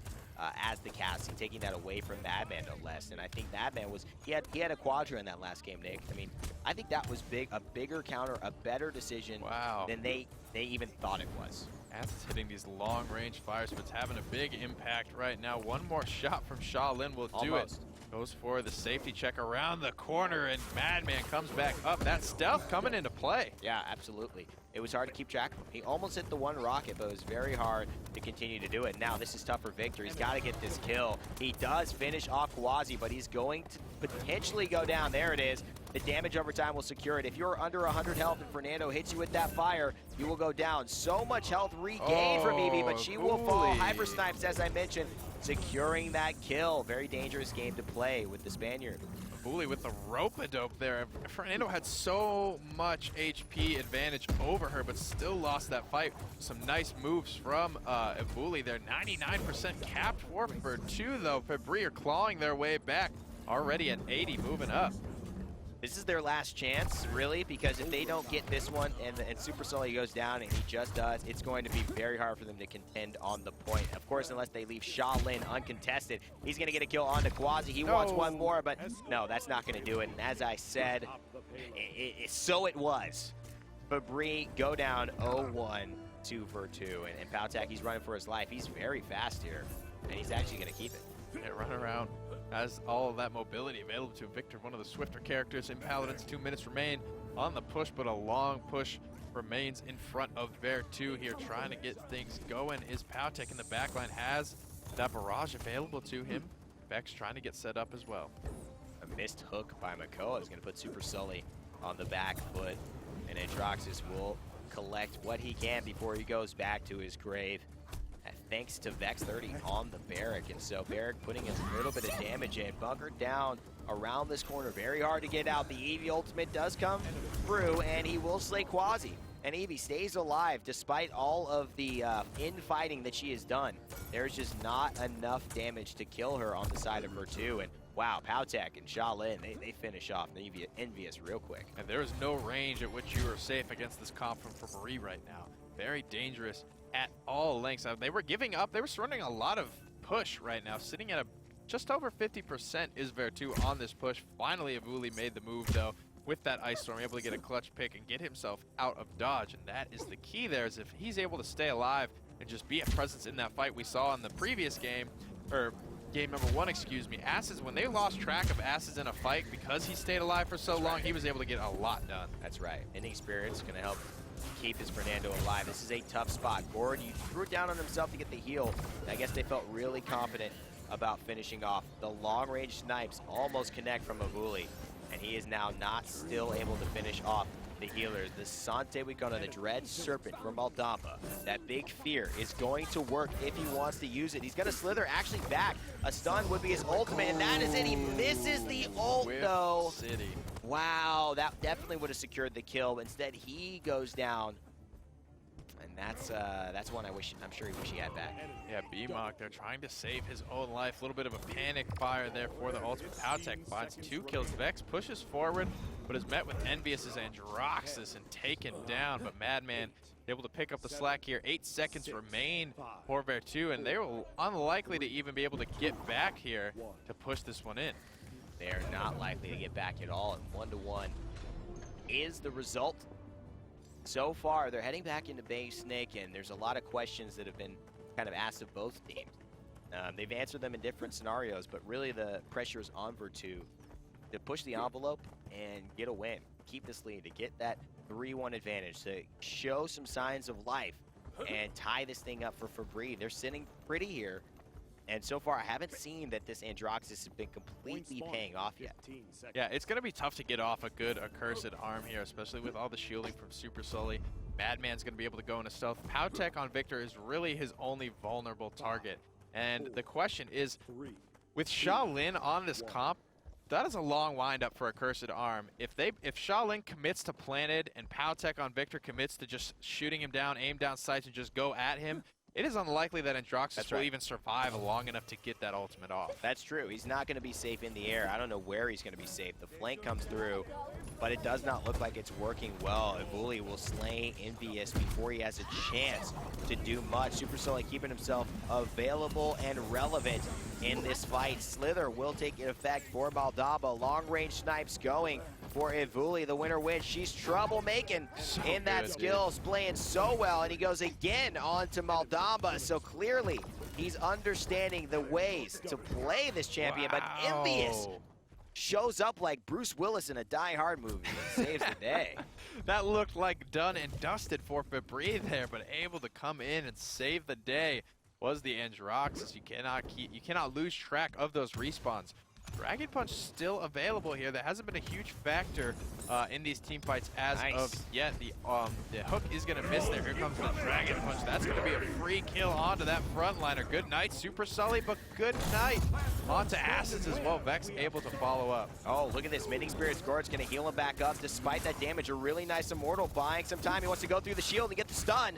as the Cassie, taking that away from Madman no less. And I think Madman was, he had a Quadra in that last game, Nick. I mean, I think that was big, a bigger counter, a better decision than they even thought it was. As it's hitting these long-range fires, but it's having a big impact right now. One more shot from Shaolin will do it. Goes for the safety check around the corner, and Madman comes back up. That stealth coming into play. Yeah, absolutely. It was hard to keep track of him. He almost hit the one rocket, but it was very hard to continue to do it. Now this is tough for Victor. He's got to get this kill. He does finish off Kwazi, but he's going to potentially go down. There it is. The damage over time will secure it. If you're under 100 health and Fernando hits you with that fire, you will go down. So much health regained from Evie, but she will fall. Hypersnipess, as I mentioned, securing that kill. Very dangerous game to play with the Spaniard. Evulli with the rope-a-dope there. Fernando had so much HP advantage over her, but still lost that fight. Some nice moves from Evulli there. 99% capped for Vertu, though. Febrii are clawing their way back. Already at 80, moving up. This is their last chance, really, because if they don't get this one and Supersully goes down and he just does, it's going to be very hard for them to contend on the point. Of course, unless they leave Shaolin uncontested. He's going to get a kill onto Kwazi. He wants one more, but no, that's not going to do it. And as I said, so it was. Febrii go down 0-1 to Vertu. And PowTecH, he's running for his life. He's very fast here, and he's actually going to keep it. Yeah, run around. Has all of that mobility available to Victor, one of the swifter characters in Paladins. 2 minutes remain on the push, but a long push remains in front of Vertu here, trying to get things going. Is PowTecH in the backline, has that barrage available to him. Vex trying to get set up as well. A missed hook by Makoa is going to put Supersully on the back foot, and nveeus will collect what he can before he goes back to his grave. Thanks to Vex 30 on the Barrack, and so Barrack putting a little bit of damage in. Bunkered down around this corner, very hard to get out. The Evie ultimate does come through, and he will slay Kwazi. And Evie stays alive despite all of the infighting that she has done. There's just not enough damage to kill her on the side of Vertu. And wow, PowTecH and Shaolin, they finish off nveeus real quick. And there is no range at which you are safe against this comp from Febrii right now. Very dangerous at all lengths. They were giving up. They were surrendering a lot of push right now. Sitting at just over 50% is Vertu on this push. Finally, Evulli made the move, though, with that Ice Storm, able to get a clutch pick and get himself out of dodge. And that is the key there, is if he's able to stay alive and just be a presence in that fight we saw in the previous game, or game number 1, excuse me. Acids, when they lost track of Acids in a fight, because he stayed alive for so long, he was able to get a lot done. That's right. Inexperience going to help keep his Fernando alive. This is a tough spot. Gordon, he threw it down on himself to get the heal. I guess they felt really confident about finishing off. The long-range snipes almost connect from Evulli, and he is now not still able to finish off the healers. The Sante Wikona, the Dread Serpent from Aldamba. That big fear is going to work if he wants to use it. He's going to slither actually back. A stun would be his ultimate, and that is it. He misses the ult, though. City. Wow, that definitely would have secured the kill. Instead, he goes down, and that's one I'm sure he wish he had back. Yeah, BMOC, they're trying to save his own life. A little bit of a panic fire there for the ultimate. PowTecH finds 2 kills. Vex pushes forward, but is met with nveeus' nveeus and taken down. But Madman able to pick up the slack here. 8 seconds remain for Vertu, and they were unlikely to even be able to get back here to push this one in. They are not likely to get back at all, and 1-1 is the result. So far, they're heading back into Bay Snake, and there's a lot of questions that have been kind of asked of both teams. They've answered them in different scenarios, but really the pressure is on Vertu to push the envelope and get a win. Keep this lead, to get that 3-1 advantage, to show some signs of life and tie this thing up for Febrii. They're sitting pretty here. And so far, I haven't seen that this nveeus has been completely paying off yet. Yeah, it's going to be tough to get off a good Accursed Arm here, especially with all the shielding from Supersully. Madman's going to be able to go into stealth. PowTecH on Victor is really his only vulnerable target. And the question is, with Shaolin on this comp, that is a long windup for Accursed Arm. If Shaolin commits to planted and PowTecH on Victor commits to just shooting him down, aim down sights, and just go at him, it is unlikely that nveeus will even survive long enough to get that ultimate off. That's true. He's not going to be safe in the air. I don't know where he's going to be safe. The flank comes through, but it does not look like it's working well. Evulli will slay nveeus before he has a chance to do much. Supersully keeping himself available and relevant in this fight. Slither will take effect for Maldaba. Long-range snipes going for Evulli. The winner wins. She's troublemaking in that skill, playing so well, and he goes again on to Maldaba. So clearly, He's understanding the ways to play this champion, but nveeus shows up like Bruce Willis in a Die Hard movie and saves the day. That looked like done and dusted for Febrii there, but able to come in and save the day was the Androxus. You cannot lose track of those respawns. Dragon Punch still available here. That hasn't been a huge factor in these team fights as of yet. The hook is going to miss there. Here comes the Dragon Punch. That's going to be a free kill onto that frontliner. Good night, Supersully, but good night onto Acids as well. Vex able to follow up. Oh, look at this. Mending Spirit's Gorge's going to heal him back up despite that damage. A really nice Immortal buying some time. He wants to go through the shield and get the stun,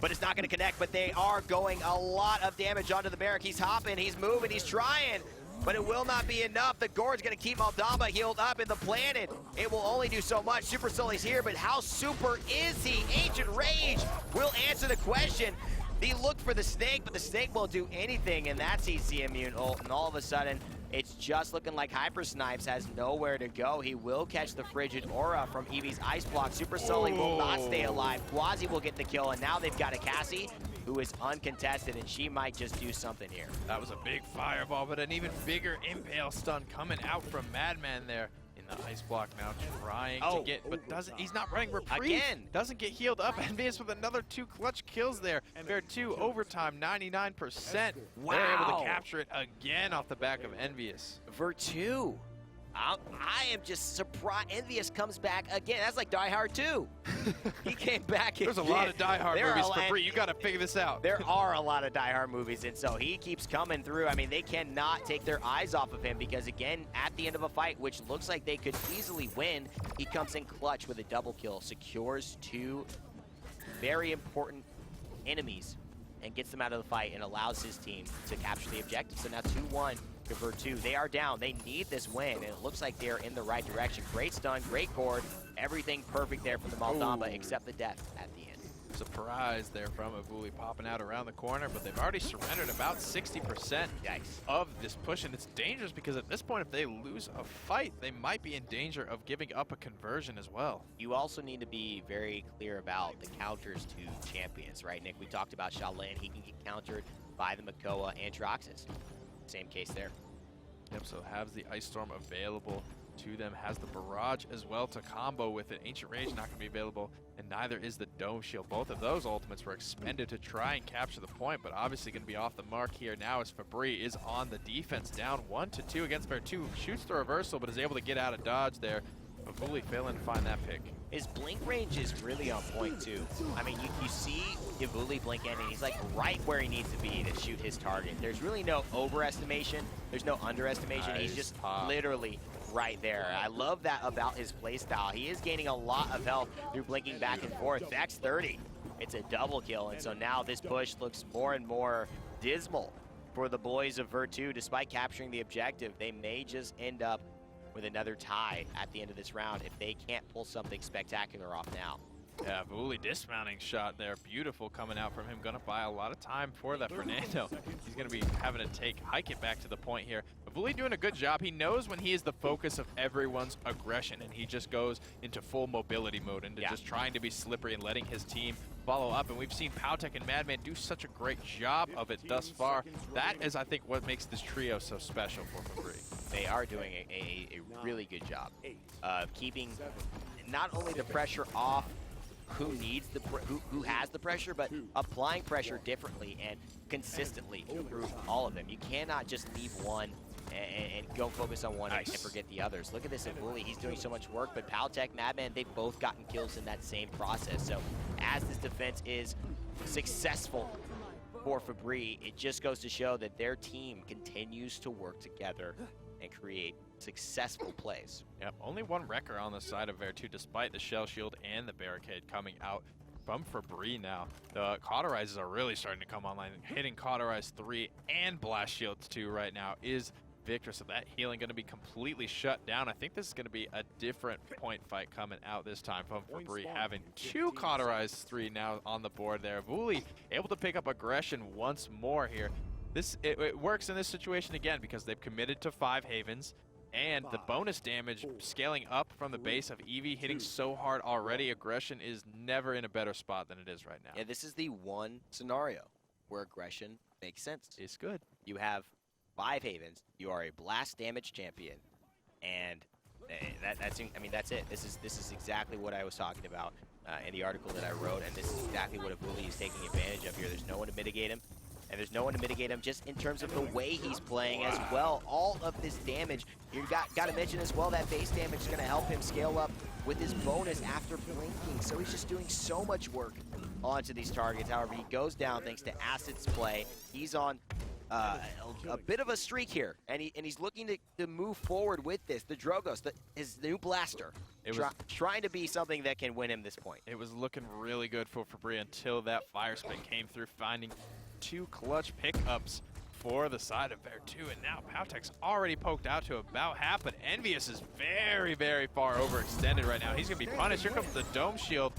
but it's not going to connect. But they are going a lot of damage onto the Barrack. He's hopping, he's moving, he's trying. But it will not be enough. The Gore's going to keep Maldamba healed up in the planet. It will only do so much. Supersully's here, but how super is he? Ancient Rage will answer the question. He looked for the snake, but the snake won't do anything, and that's EC immune ult. And all of a sudden, it's just looking like Hypersnipess has nowhere to go. He will catch the Frigid Aura from Evie's Ice Block. Supersully will not stay alive. Kwazi will get the kill, and now they've got a Cassie who is uncontested, and she might just do something here. That was a big fireball, but an even bigger impale stun coming out from Madman there in the ice block now, trying to get, but he's not running reprieve. Again. Doesn't get healed up. nveeus with another 2 clutch kills there. Vertu overtime, 99%. Wow. They're able to capture it again off the back of nveeus. Vertu. I am just surprised. nveeus comes back again. That's like Die Hard 2. He came back again. There's a lot of Die Hard movies for free. You got to figure this out. There are a lot of Die Hard movies, and so he keeps coming through. I mean, they cannot take their eyes off of him because, again, at the end of a fight, which looks like they could easily win, he comes in clutch with a double kill, secures 2 very important enemies, and gets them out of the fight and allows his team to capture the objective. So now 2-1. To Vertu. They are down. They need this win, and it looks like they're in the right direction. Great stun, great gourd, everything perfect there from the Maldamba except the death at the end. Surprise there from Evulli popping out around the corner, but they've already surrendered about 60% of this push, and it's dangerous because at this point, if they lose a fight, they might be in danger of giving up a conversion as well. You also need to be very clear about the counters to champions, right, Nick? We talked about Shaolin. He can get countered by the Makoa and Troxus. Same case there. Yep, so has the Ice Storm available to them, has the Barrage as well to combo with it. Ancient Rage not going to be available, and neither is the Dome Shield. Both of those ultimates were expended to try and capture the point, but obviously going to be off the mark here now as Febrii is on the defense, down 1-2 against Vertu. Shoots the reversal, but is able to get out of dodge there. Evulli failing to find that pick. His blink range is really on point, too. I mean, you see Evulli blink in, and he's like right where he needs to be to shoot his target. There's really no overestimation. There's no underestimation. Nice. He's just literally right there. I love that about his playstyle. He is gaining a lot of health through blinking back and forth. Vex 30. It's a double kill, and so now this push looks more and more dismal for the boys of Vertu. Despite capturing the objective, they may just end up with another tie at the end of this round if they can't pull something spectacular off now. Yeah, Evulli dismounting shot there. Beautiful coming out from him. Gonna buy a lot of time for that Fernando. He's gonna be having to hike it back to the point here. Evulli doing a good job. He knows when he is the focus of everyone's aggression, and he just goes into full mobility mode, into just trying to be slippery and letting his team follow up. And we've seen PowTecH and Madman do such a great job of it thus far. That is, I think, what makes this trio so special for Febrii. They are doing a really good job of keeping not only the pressure off who needs the who has the pressure, but applying pressure differently and consistently through all of them. You cannot just leave one and go focus on one and forget the others. Look at this Evulli. He's doing so much work, but PowTecH, Madman, they've both gotten kills in that same process. So as this defense is successful for Febrii, it just goes to show that their team continues to work together and create successful plays. Yep, only one wrecker on the side of Vertu, despite the shell shield and the barricade coming out from Febrii now. The cauterizes are really starting to come online. Hitting cauterize 3 and blast shields 2 right now is Victor, so that healing going to be completely shut down. I think this is going to be a different point fight coming out this time from Febrii, having 2 cauterize 3 now on the board there. Evulli able to pick up aggression once more here. It works in this situation again because they've committed to 5 havens, and the bonus damage scaling up from the base of Evie hitting so hard already. Aggression is never in a better spot than it is right now. Yeah, this is the one scenario where aggression makes sense. It's good. You have 5 Havens. You are a blast damage champion, and that's it. This is exactly what I was talking about in the article that I wrote, and this is exactly what Evulli is taking advantage of here. There's no one to mitigate him, and there's no one to mitigate him just in terms of the way he's playing as well. All of this damage, you got to mention as well that base damage is going to help him scale up with his bonus after blinking. So he's just doing so much work onto these targets. However, he goes down thanks to Acid's play. He's on a bit of a streak here, and he's looking to move forward with this. The Drogos, his new blaster, trying to be something that can win him this point. It was looking really good for Febrii until that fire spin came through, finding 2 clutch pickups for the side of Vertu, and now PowTecH's already poked out to about half, but nveeus is very, very far overextended right now. He's going to be punished. Here comes the Dome Shield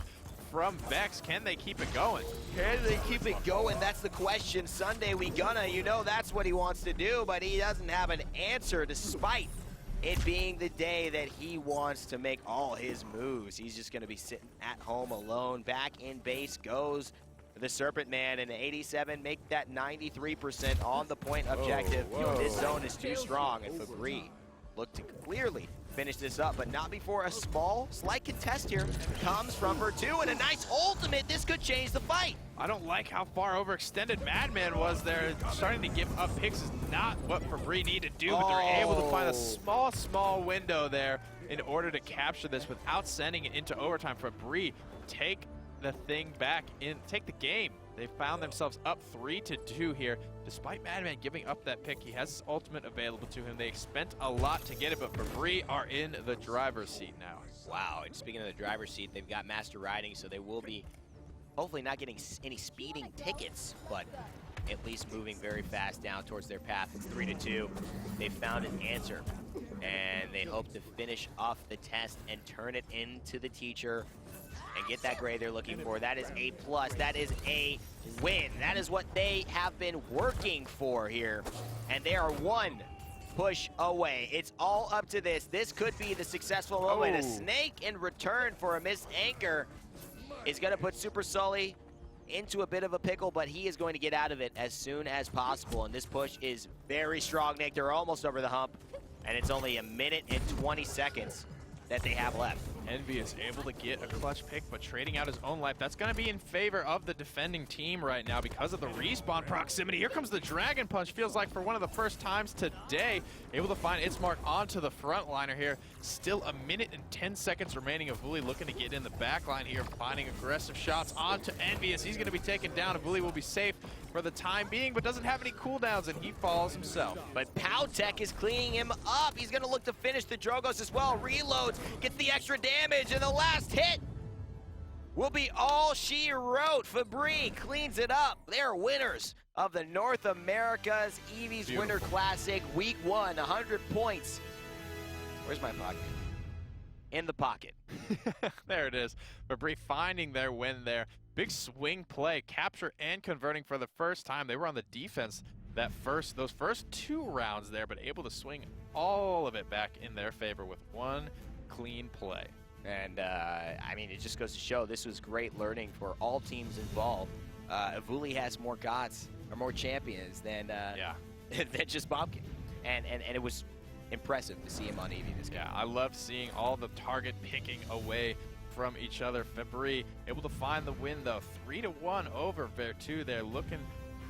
from Vex. Can they keep it going? Can they keep it going? That's the question. Sunday we gonna, that's what he wants to do, but he doesn't have an answer despite it being the day that he wants to make all his moves. He's just gonna be sitting at home alone. Back in base goes the Serpent Man, and 87 make that 93% on the point objective. This zone is too strong, and Febrii look to clearly finish this up, but not before a slight contest here comes from Vertu, and a nice ultimate. This could change the fight. I don't like how far overextended Madman was there. Starting to give up picks is not what Febrii need to do, but they're able to find a small window there in order to capture this without sending it into overtime. Febrii take the thing back in, take the game. They found themselves up 3-2 here. Despite Madman giving up that pick, he has his ultimate available to him. They spent a lot to get it, but Febrii are in the driver's seat now. Wow, and speaking of the driver's seat, they've got Master Riding, so they will be hopefully not getting any speeding tickets, but at least moving very fast down towards their path. It's 3-2. They found an answer, and they hope to finish off the test and turn it into the teacher and get that grade they're looking for. That is A+. That is a win. That is what they have been working for here. And they are 1 push away. It's all up to this. This could be the successful moment. A snake in return for a missed anchor is going to put Supersully into a bit of a pickle, but he is going to get out of it as soon as possible. And this push is very strong, Nick. They're almost over the hump, and it's only 1 minute and 20 seconds that they have left. nveeus able to get a clutch pick, but trading out his own life. That's going to be in favor of the defending team right now because of the respawn proximity. Here comes the Dragon Punch. Feels like for one of the first times today, able to find its mark onto the front liner here. Still 1 minute and 10 seconds remaining. Evulli looking to get in the back line here, finding aggressive shots onto nveeus. He's going to be taken down. Evulli will be safe for the time being, but doesn't have any cooldowns, and he falls himself. But PowTecH is cleaning him up. He's going to look to finish the Drogos as well. Reloads, gets the extra damage, and the last hit will be all she wrote. Febrii cleans it up. They're winners of the North America's Evie's Winter Classic Week 1, 100 points. Where's my pocket? In the pocket. There it is. Febrii finding their win there. Big swing play, capture and converting for the first time. They were on the defense those first 2 rounds there, but able to swing all of it back in their favor with 1 clean play. And it just goes to show this was great learning for all teams involved. Evulli has more gods or more champions than than just Bombkin, and it was impressive to see him on Evie this game. Yeah, I loved seeing all the target picking away from each other. Febrii able to find the win though, 3-1 over Vertu. They're looking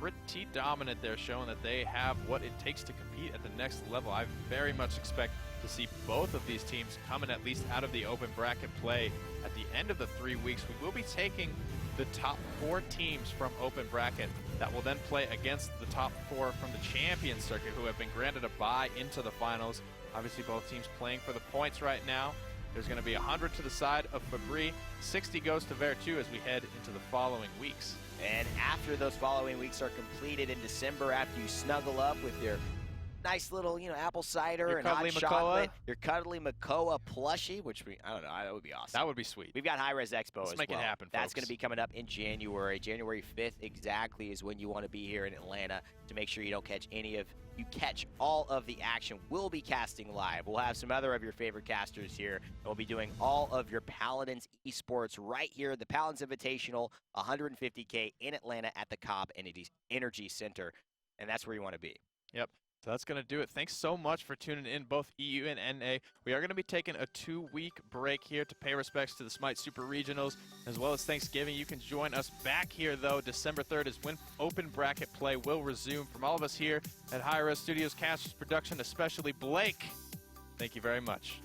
pretty dominant there, showing that they have what it takes to compete at the next level. I very much expect to see both of these teams coming at least out of the open bracket play at the end of the 3 weeks. We will be taking the top 4 teams from open bracket that will then play against the top 4 from the champion circuit, who have been granted a bye into the finals. Obviously both teams playing for the points right now. There's going to be 100 to the side of Febrii, 60 goes to Vertu as we head into the following weeks. And after those following weeks are completed in December, after you snuggle up with your nice little, you know, apple cider Your and hot cuddly chocolate. Makoa. Your cuddly Makoa plushie, which I don't know, that would be awesome. That would be sweet. We've got Hi-Rez Expo Let's as make it well. happen, That's folks. going to be coming up in January. January 5th exactly is when you want to be here in Atlanta to make sure you don't catch you catch all of the action. We'll be casting live. We'll have some other of your favorite casters here, and we'll be doing all of your Paladins esports right here at the Paladins Invitational, 150K in Atlanta at the Cobb Energy Center, and that's where you want to be. Yep. So that's going to do it. Thanks so much for tuning in, both EU and NA. We are going to be taking a 2-week break here to pay respects to the Smite Super Regionals, as well as Thanksgiving. You can join us back here, though. December 3rd is when open bracket play will resume. From all of us here at Hi-Rez Studios Casters Production, especially Blake, thank you very much.